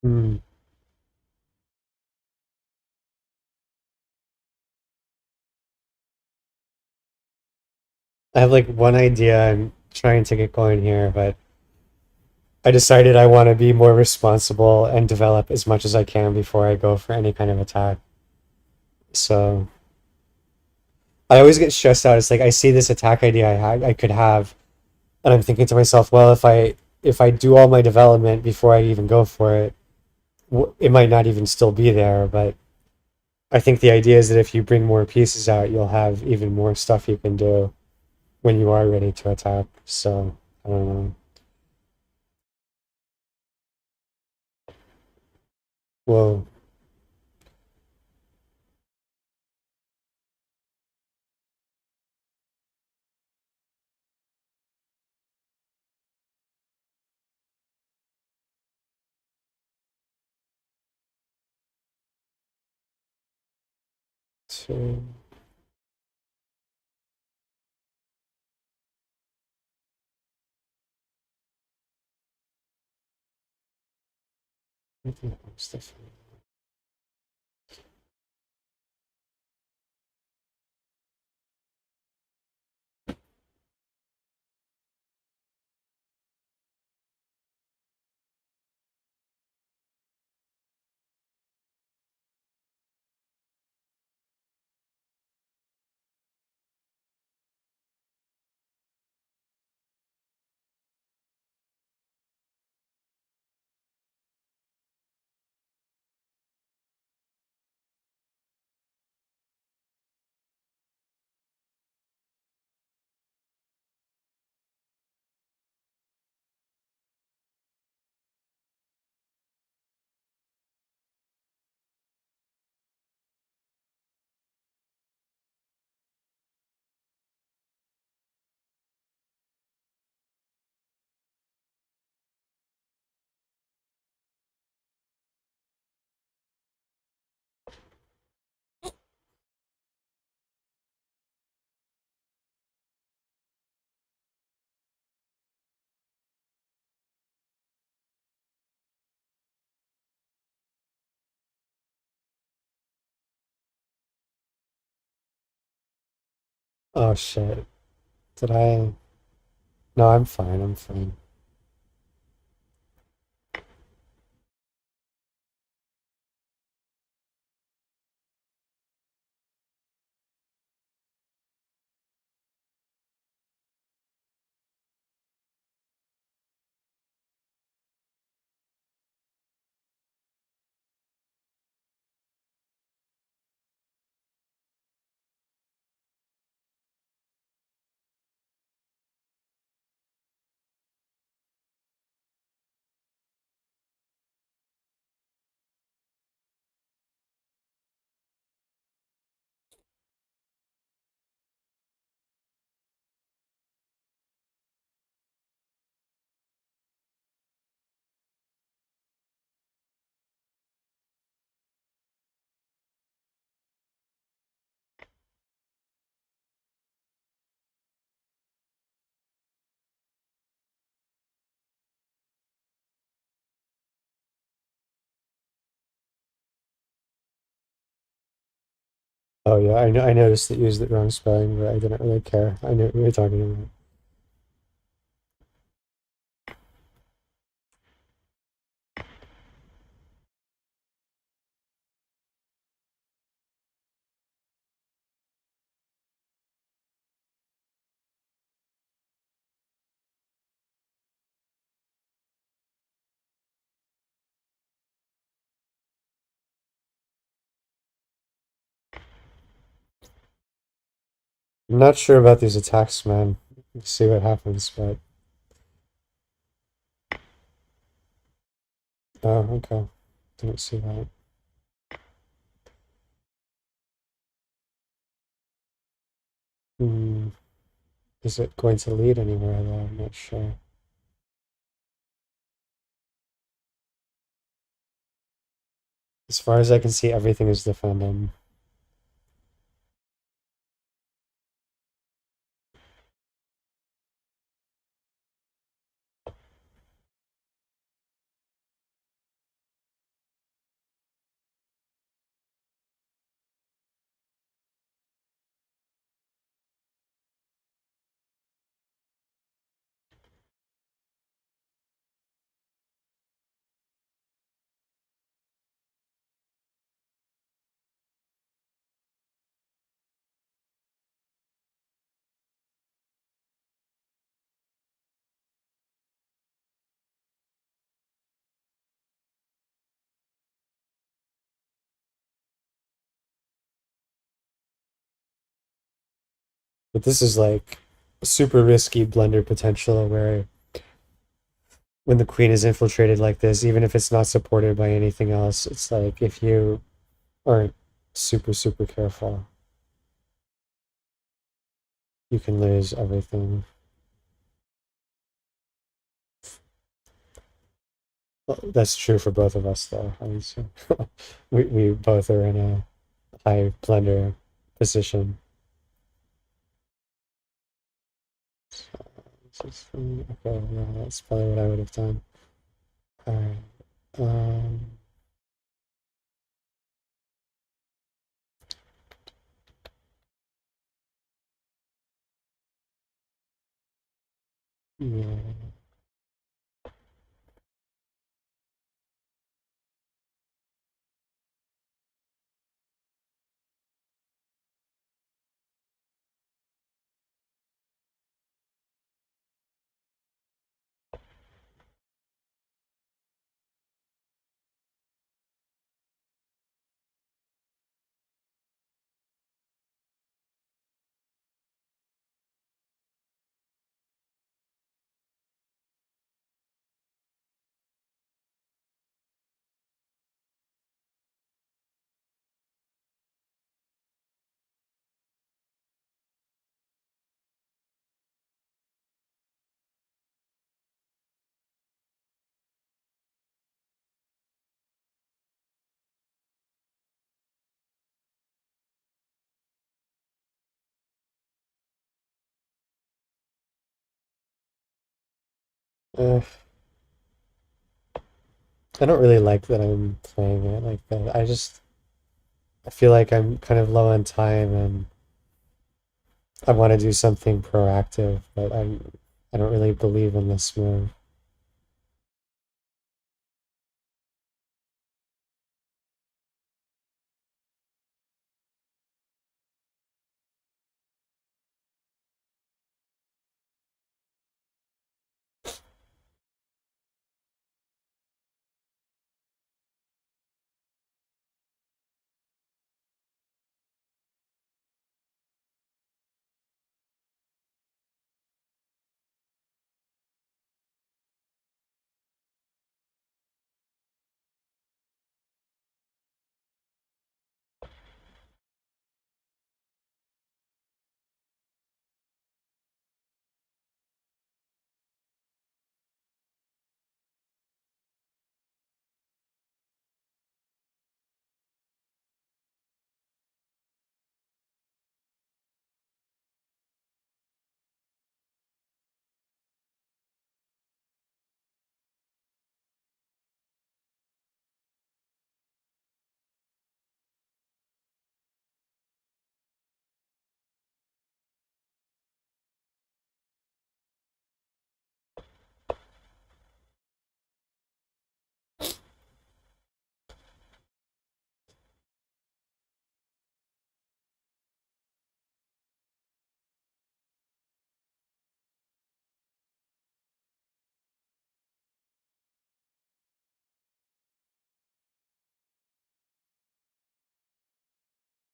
Hmm. I have like one idea I'm trying to get going here, but I decided I want to be more responsible and develop as much as I can before I go for any kind of attack. So I always get stressed out. It's like I see this attack idea I could have, and I'm thinking to myself, well, if I do all my development before I even go for it, it might not even still be there. But I think the idea is that if you bring more pieces out, you'll have even more stuff you can do when you are ready to attack. So I don't know. Well, so I think stuff. Oh shit. Did I? No, I'm fine. I'm fine. Oh yeah, I know. I noticed that you used the wrong spelling, but I didn't really care. I knew what you were talking about. I'm not sure about these attacks, man. Let's see what happens, but oh, okay. Didn't see that. Hmm. Is it going to lead anywhere though? I'm not sure. As far as I can see, everything is defending. But this is like super risky blunder potential where when the queen is infiltrated like this, even if it's not supported by anything else, it's like if you aren't super careful, you can lose everything. Well, that's true for both of us, though. I would say we both are in a high blunder position. So, okay, yeah, that's probably what I would have done. All right. Um, yeah. Uh, I don't really like that I'm playing it like that. I feel like I'm kind of low on time and I want to do something proactive, but I don't really believe in this move.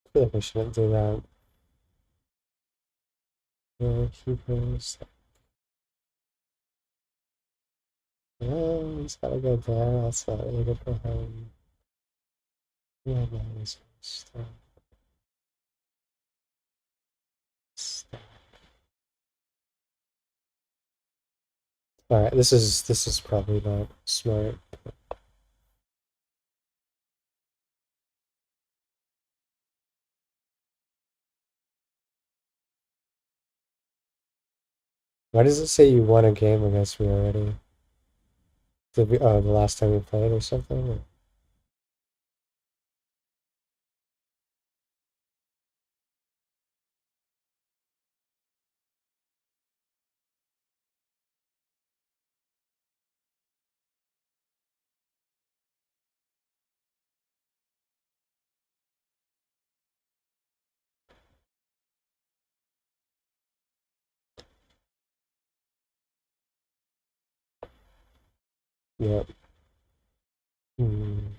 I feel like I shouldn't do that. Keep those. Oh, he's gotta go there. That's not really good for him. Yeah, no, he's stuff. All right, this is probably not smart. Why does it say you won a game against me already? The last time we played or something? Yep. Hmm.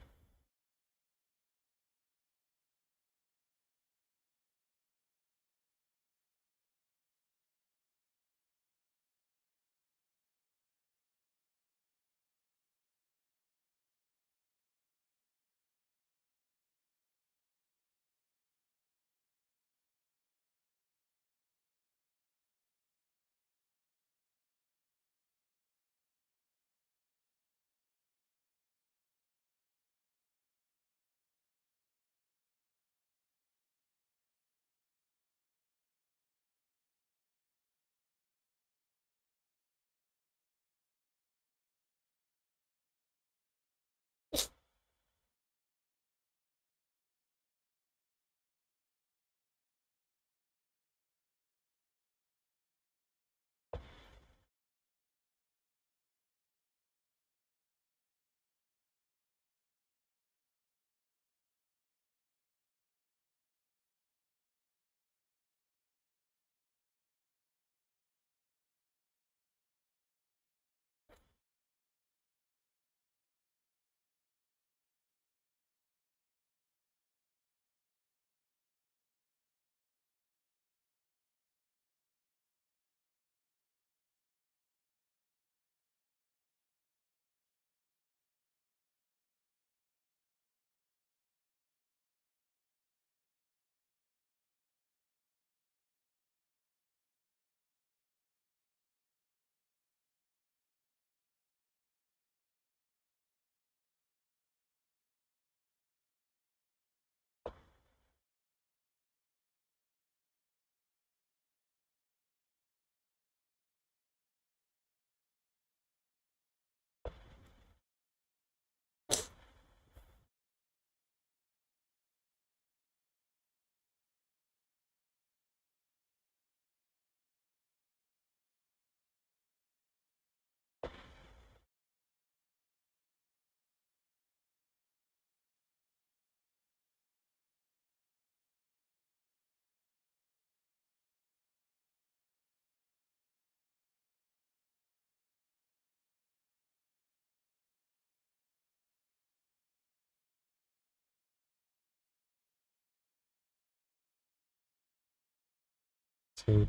take,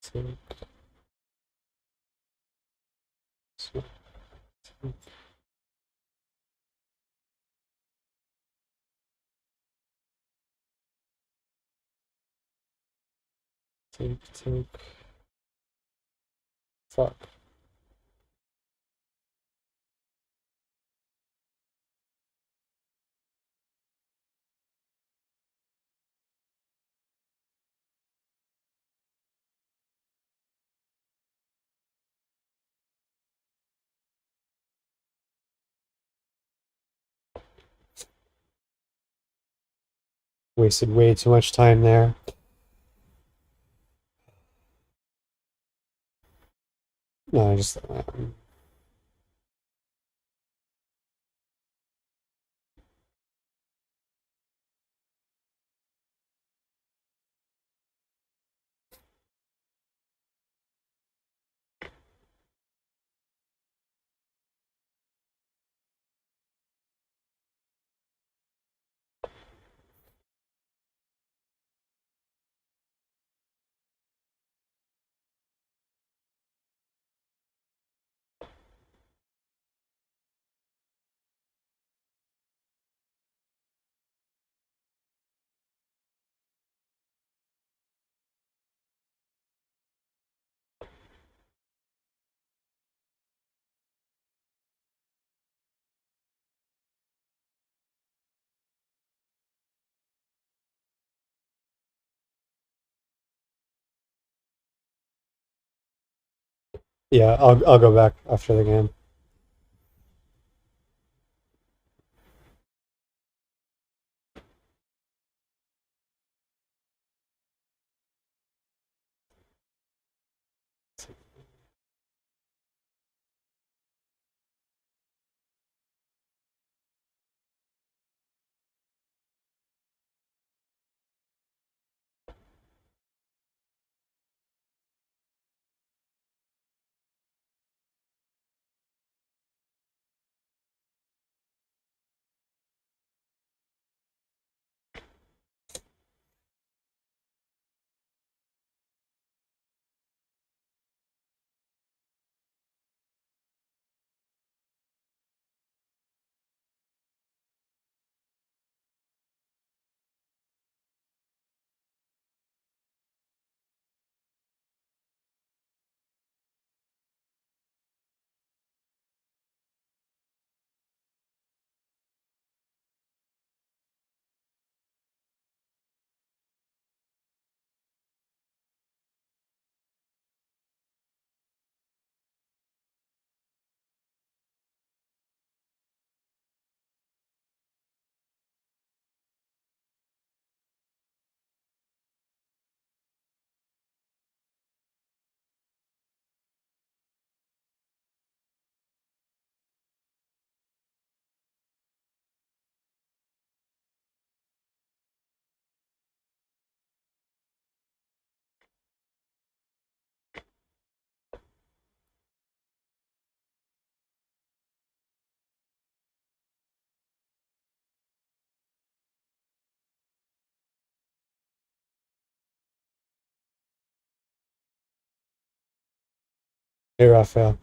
take, swipe, take, take, fuck. Wasted way too much time there. No, I just yeah, I'll go back after the game. Hey, Raphael.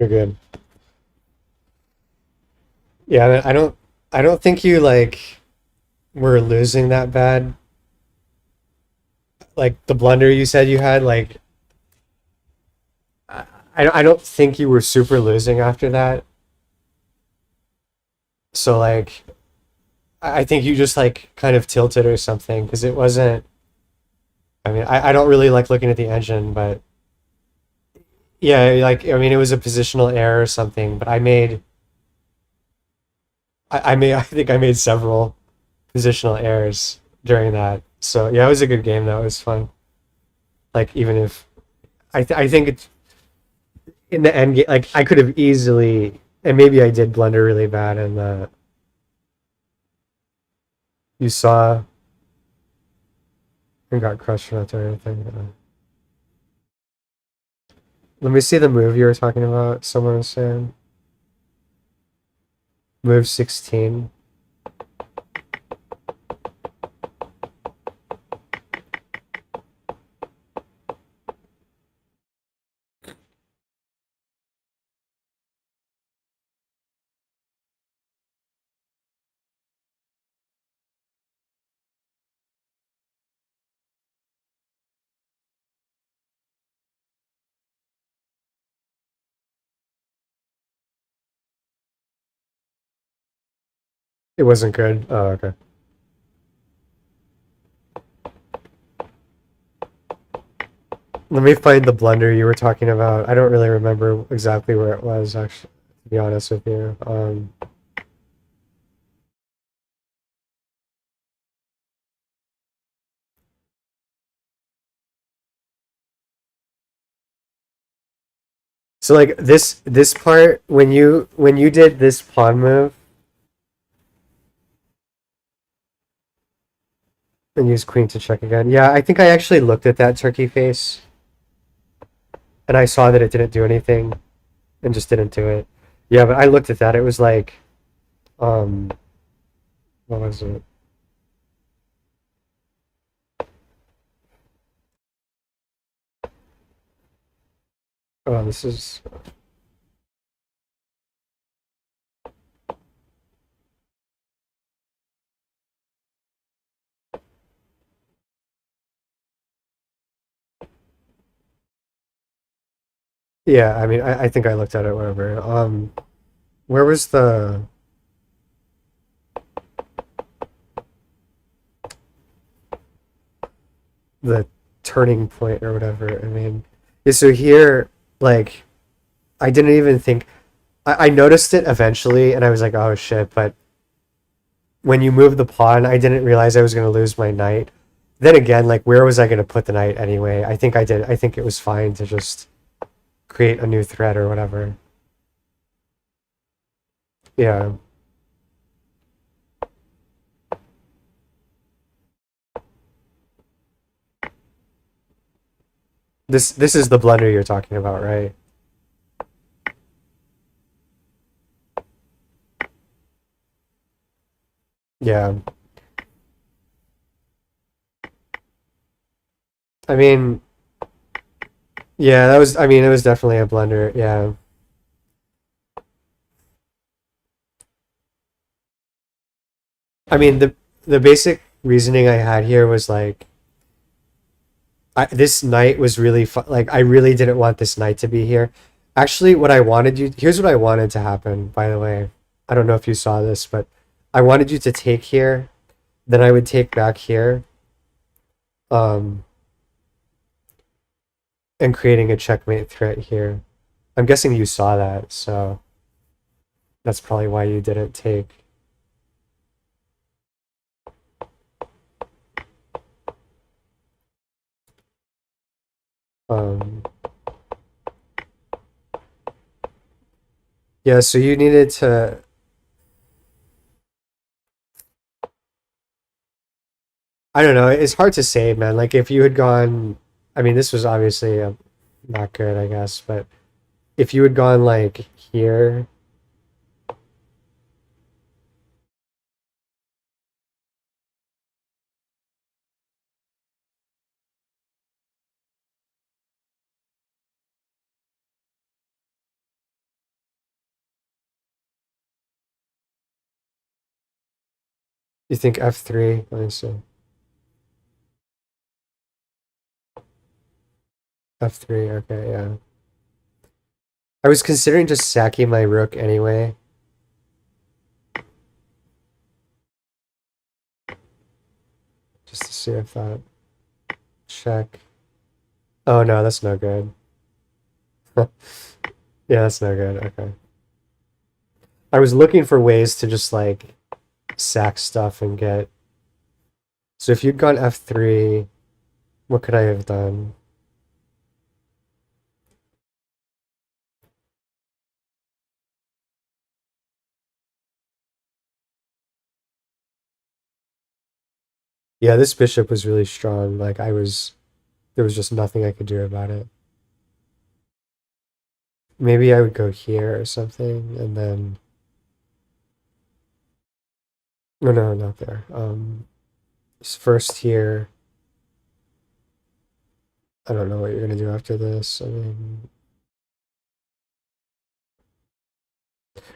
You're good. Yeah, I don't think you like were losing that bad. Like the blunder you said you had, like I I don't think you were super losing after that. So like I think you just like kind of tilted or something because it wasn't. I mean, I don't really like looking at the engine, but yeah, like I mean, it was a positional error or something. But I made, I think I made several positional errors during that. So yeah, it was a good game though. It was fun. Like even if I think it's in the end game, like I could have easily, and maybe I did blunder really bad, and you saw and got crushed for that or anything. Let me see the move you were talking about. Someone was saying move 16. It wasn't good. Oh, okay. Let me find the blunder you were talking about. I don't really remember exactly where it was, actually, to be honest with you. So like this part when you did this pawn move and use queen to check again. Yeah, I think I actually looked at that turkey face and I saw that it didn't do anything and just didn't do it. Yeah, but I looked at that. It was like um what was it? Oh, this is yeah, I mean I think I looked at it whatever. Where was the turning point or whatever? I mean, yeah, so here like I didn't even think I noticed it eventually and I was like, oh shit, but when you move the pawn, I didn't realize I was going to lose my knight. Then again, like where was I going to put the knight anyway? I think I did. I think it was fine to just create a new thread or whatever. Yeah. This is the blunder you're talking about, right? Yeah. I mean, yeah, that was I mean, it was definitely a blunder. Yeah. I mean, the basic reasoning I had here was like this knight was really like I really didn't want this knight to be here. Actually, what I wanted you here's what I wanted to happen, by the way. I don't know if you saw this, but I wanted you to take here, then I would take back here, um, and creating a checkmate threat here. I'm guessing you saw that, so that's probably why you didn't take. Um, yeah, so you needed to. I don't know. It's hard to say, man. Like if you had gone, I mean, this was obviously not good, I guess, but if you had gone like here, You think f3? Let me see. F3, okay, yeah. I was considering just sacking my rook anyway. Just to see if that check. Oh no, that's no good. Yeah, that's no good. Okay. I was looking for ways to just like sack stuff and get. So if you'd gone f3, what could I have done? Yeah, this bishop was really strong. Like there was just nothing I could do about it. Maybe I would go here or something, and then no, no, not there. First here. I don't know what you're gonna do after this. I mean,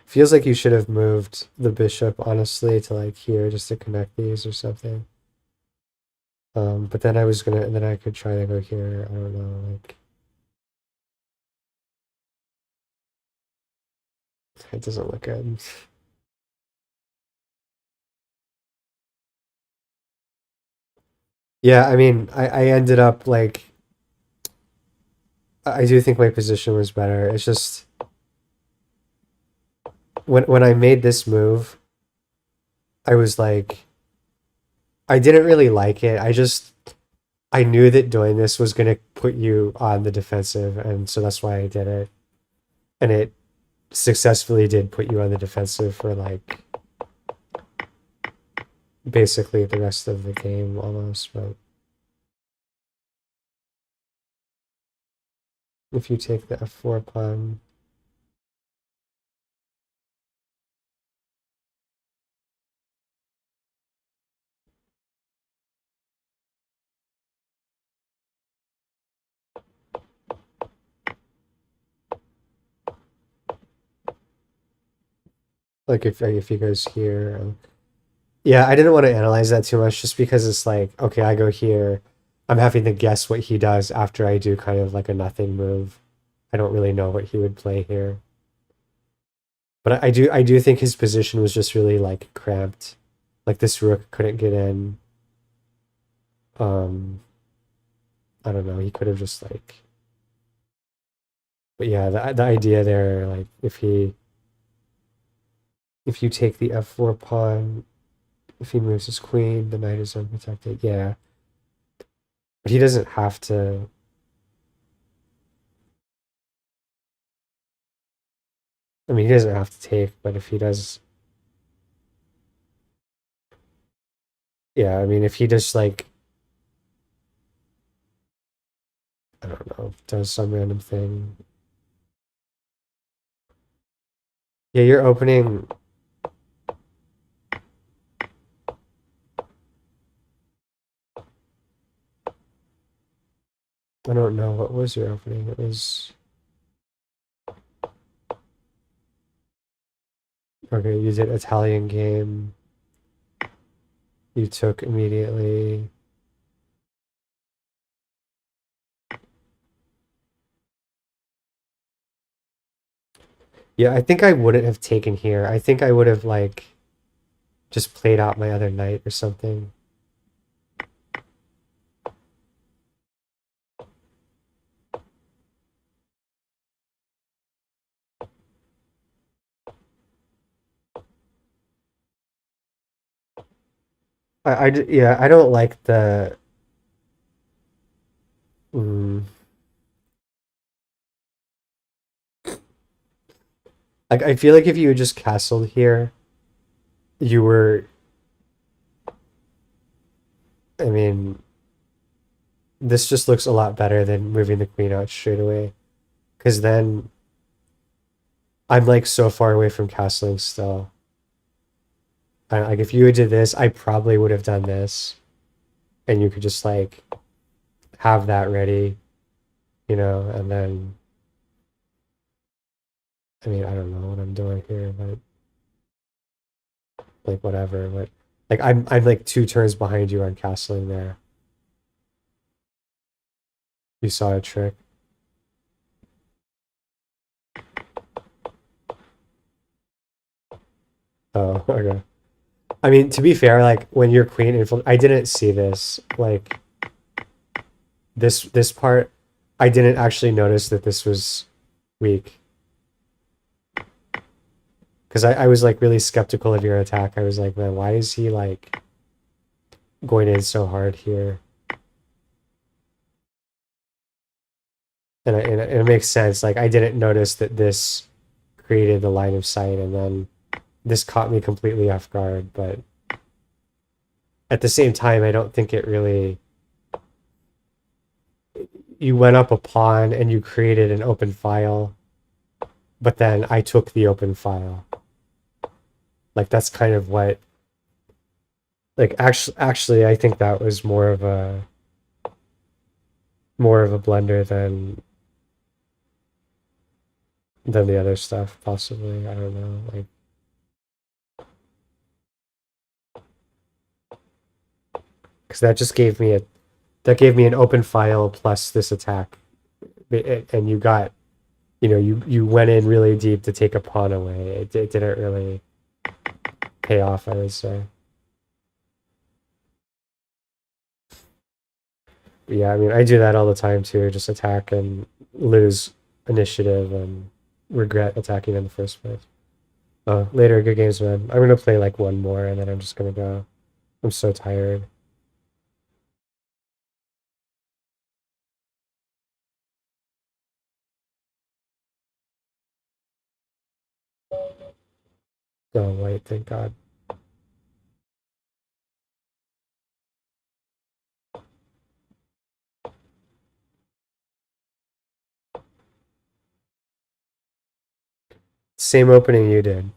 feels like you should have moved the bishop honestly to like here just to connect these or something. But then I was gonna, and then I could try to go here. I don't know, like it doesn't look good. Yeah, I mean, I ended up like I do think my position was better. It's just when I made this move, I was like I didn't really like it. I knew that doing this was gonna put you on the defensive, and so that's why I did it. And it successfully did put you on the defensive for like basically the rest of the game almost. But if you take the f4 pawn, like if he goes here, yeah, I didn't want to analyze that too much just because it's like okay, I go here, I'm having to guess what he does after I do kind of like a nothing move. I don't really know what he would play here. But I do think his position was just really like cramped. Like this rook couldn't get in. Um, I don't know. He could have just like. But yeah, the idea there, like if you take the f4 pawn, if he moves his queen, the knight is unprotected. Yeah, but he doesn't have to. I mean, he doesn't have to take, but if he does, yeah. I mean, if he just like I don't know, does some random thing. Yeah, you're opening. I don't know what was your opening. It was okay. You did Italian game. You took immediately. Yeah, I think I wouldn't have taken here. I think I would have like just played out my other knight or something. Yeah, I don't like the. Mm, like I feel like if you had just castled here, you were. I mean, this just looks a lot better than moving the queen out straight away. Because then I'm like so far away from castling still. Like if you did this, I probably would have done this, and you could just like have that ready, and then I mean I don't know what I'm doing here, but like whatever. But Like I'm like 2 turns behind you on castling there. You saw a trick. Oh, okay. I mean, to be fair, like when your queen infil, I didn't see this. Like this part, I didn't actually notice that this was weak because I was like really skeptical of your attack. I was like, man, why is he like going in so hard here? And it makes sense. Like I didn't notice that this created the line of sight, and then this caught me completely off guard. But at the same time, I don't think it really. You went up a pawn and you created an open file, but then I took the open file. Like that's kind of what. Like actually, I think that was more of a blunder than the other stuff. Possibly, I don't know. Like because that gave me an open file plus this attack, and you got you went in really deep to take a pawn away. It didn't really pay off, I would say. But yeah, I mean, I do that all the time too. Just attack and lose initiative and regret attacking in the first place. Later, good games, man. I'm gonna play like one more and then I'm just gonna go. I'm so tired. Oh, wait, thank God. Same opening you did.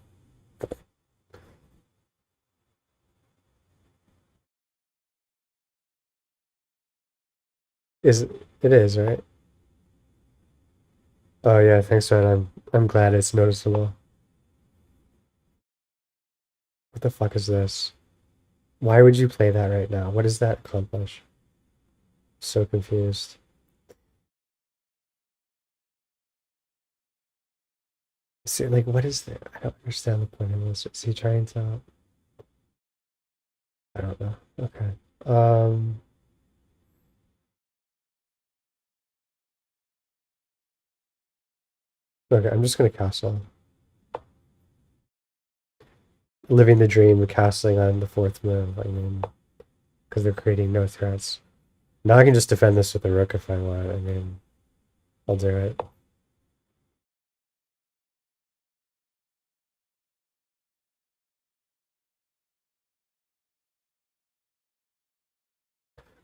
Is it is, right? Oh yeah, thanks, man. I'm glad it's noticeable. What the fuck is this? Why would you play that right now? What does that accomplish? So confused. See, like, what is that? I don't understand the point of this. Is he trying to? I don't know. Okay. Um. Okay, I'm just gonna castle. Living the dream of castling on the fourth move. I mean, because they're creating no threats. Now I can just defend this with a rook if I want. I mean, I'll do it.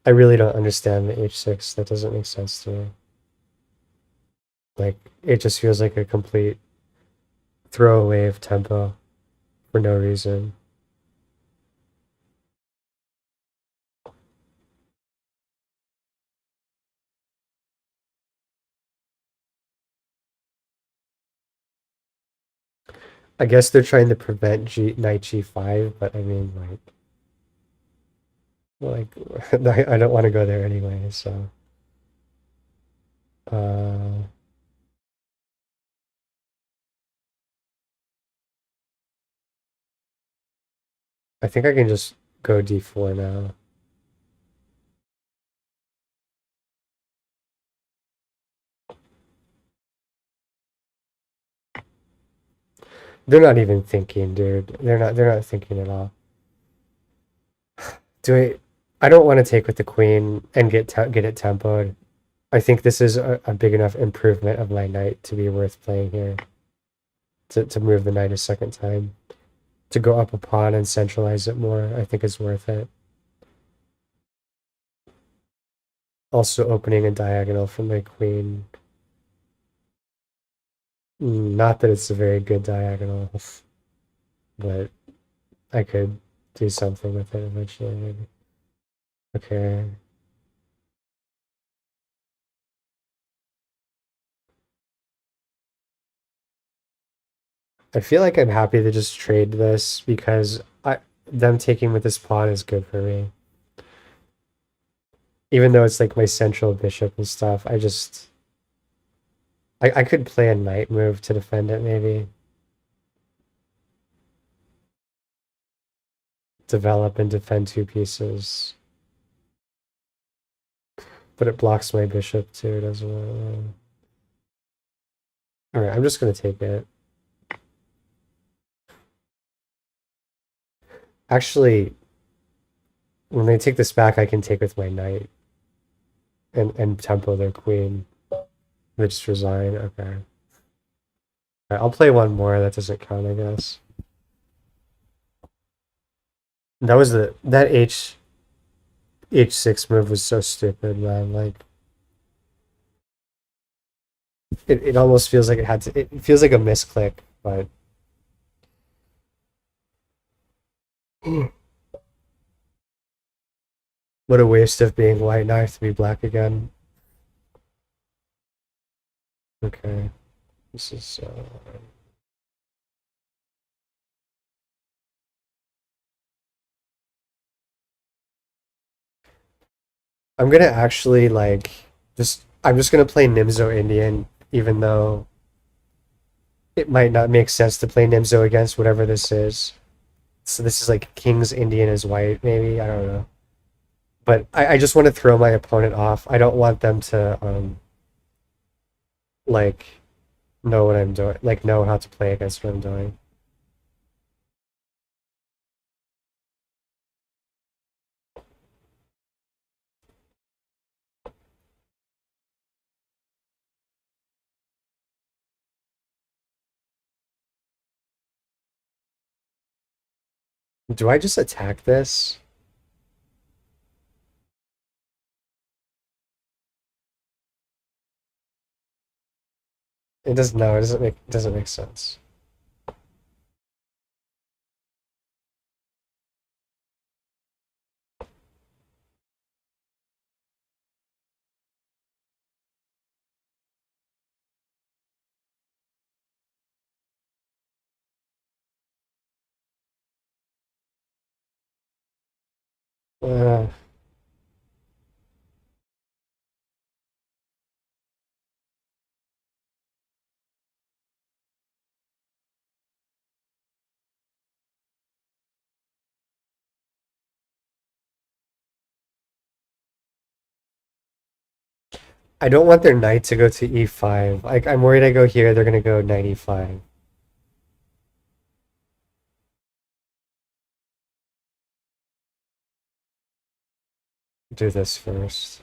I really don't understand the h6. That doesn't make sense to me. Like, it just feels like a complete throwaway of tempo for no reason. I guess they're trying to prevent knight g5, but I mean, I don't want to go there anyway. So, uh, I think I can just go d4 now. They're not even thinking, dude. They're not thinking at all. Do I? I don't want to take with the queen and get it tempoed. I think this is a big enough improvement of my knight to be worth playing here. To move the knight a second time. To go up a pawn and centralize it more, I think is worth it. Also opening a diagonal for my queen. Not that it's a very good diagonal, but I could do something with it eventually, maybe. Okay. I feel like I'm happy to just trade this because them taking with this pawn is good for me. Even though it's like my central bishop and stuff, I could play a knight move to defend it maybe. Develop and defend two pieces. But it blocks my bishop too, doesn't it? Alright, I'm just gonna take it. Actually, when they take this back, I can take with my knight and tempo their queen. They just resign. Okay. Alright, I'll play one more. That doesn't count, I guess. That was that H6 move was so stupid, man. Like it almost feels like it feels like a misclick, but what a waste of being white now I have to be black again. Okay. This is I'm gonna actually like just I'm just gonna play Nimzo Indian, even though it might not make sense to play Nimzo against whatever this is. So this is like King's Indian is white, maybe. I don't know. But I just want to throw my opponent off. I don't want them to like know what I'm doing, like know how to play against what I'm doing. Do I just attack this? It doesn't. No, it doesn't make sense. Uh, I don't want their knight to go to e5. Like I'm worried I go here, they're gonna go knight e5. Do this first.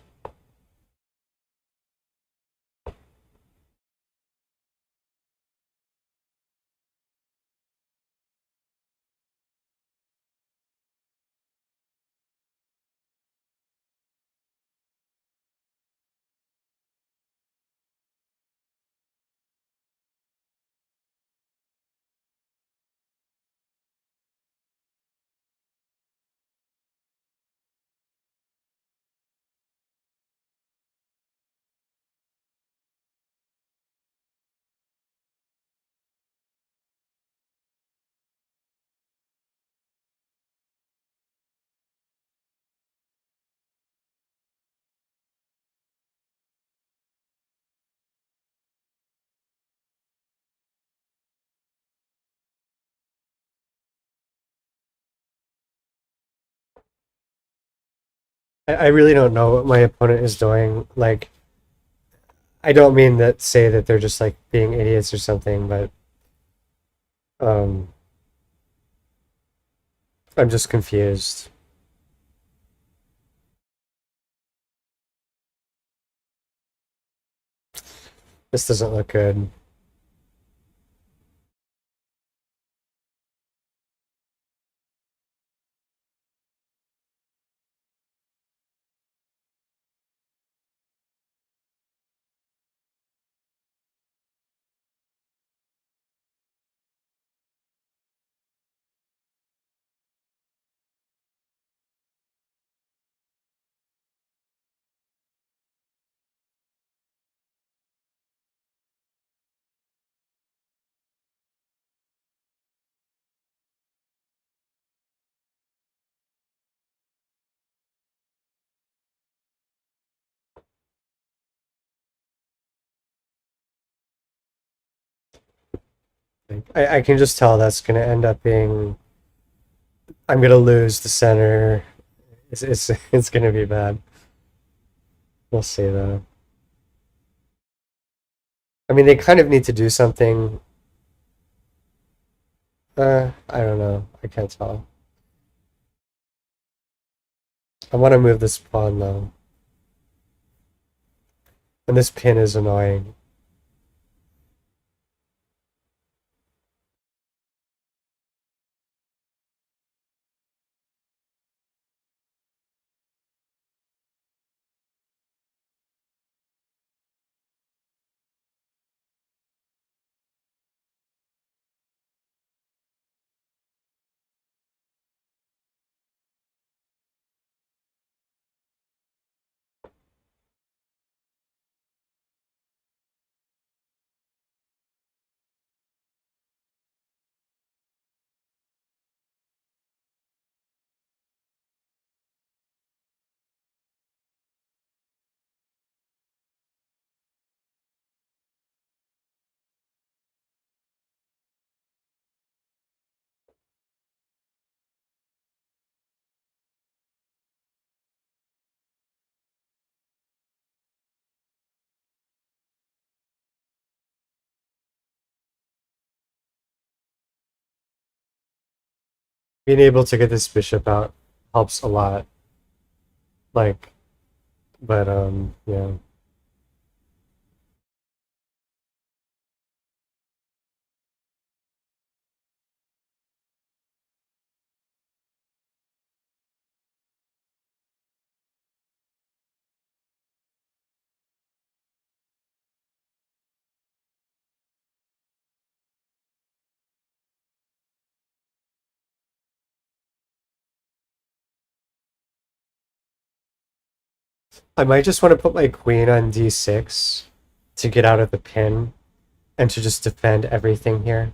I really don't know what my opponent is doing. Like I don't mean that say that they're just like being idiots or something, but um I'm just confused. This doesn't look good. Like, I can just tell that's gonna end up being. I'm gonna lose the center. It's gonna be bad. We'll see though. I mean, they kind of need to do something. I don't know. I can't tell. I want to move this pawn though, and this pin is annoying. Being able to get this bishop out helps a lot. Like, but yeah. I might just want to put my queen on d6 to get out of the pin and to just defend everything here.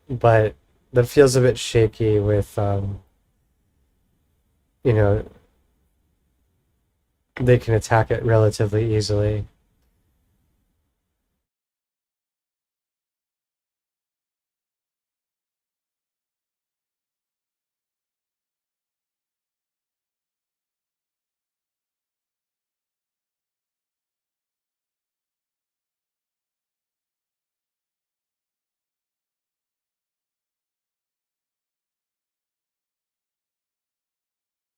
But that feels a bit shaky with you know, they can attack it relatively easily.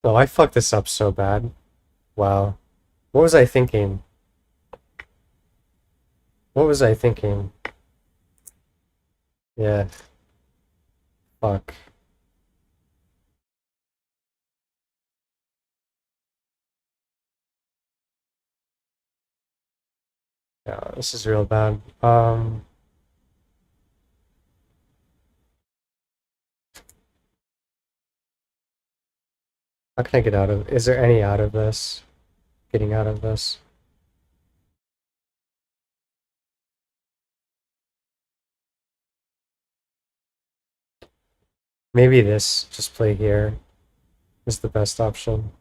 Oh, I fucked this up so bad. Wow. What was I thinking? What was I thinking? Yeah, fuck. Yeah, this is real bad. How can I get out of? Is there any out of this? Getting out of this? Maybe this. Just play here is the best option.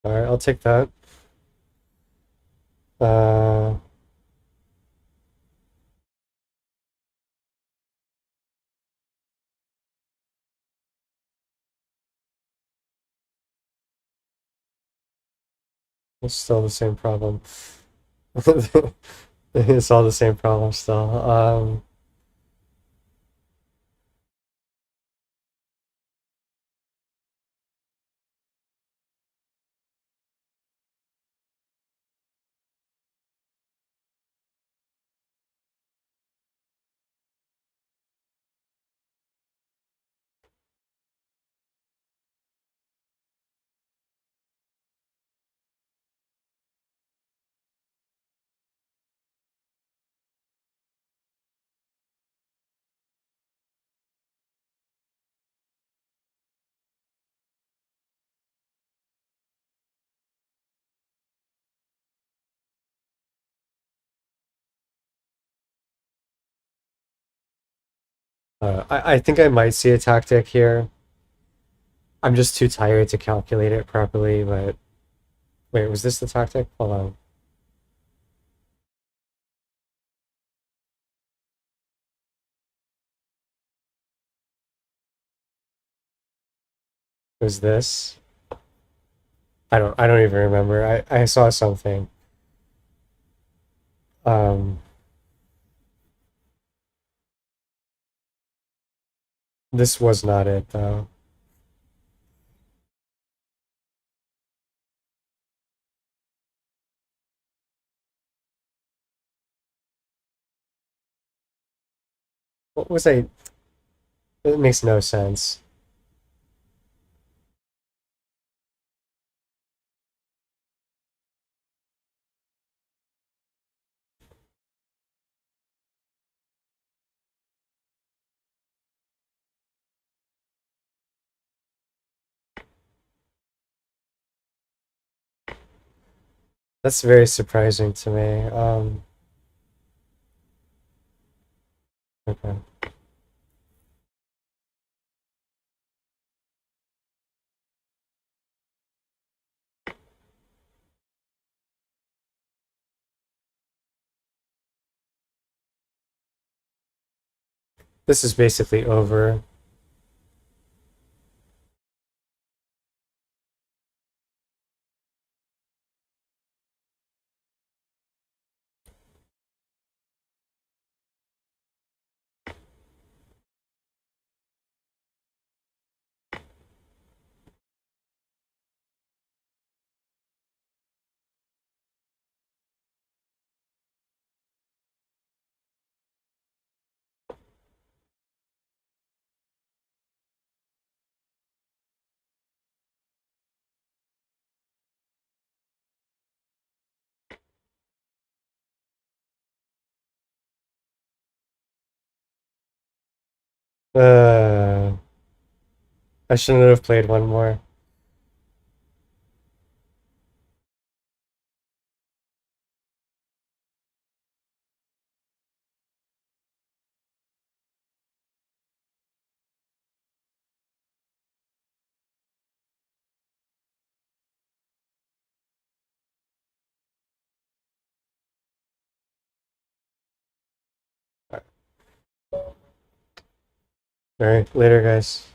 All right, I'll take that. Uh, It's still the same problem. It's all the same problem still. I think I might see a tactic here. I'm just too tired to calculate it properly, but wait, was this the tactic? Hold on. Was this? I don't even remember. I saw something. Um, this was not it though. What was I? It makes no sense. That's very surprising to me. Okay. This is basically over. Uh, I shouldn't have played one more. All right, later, guys.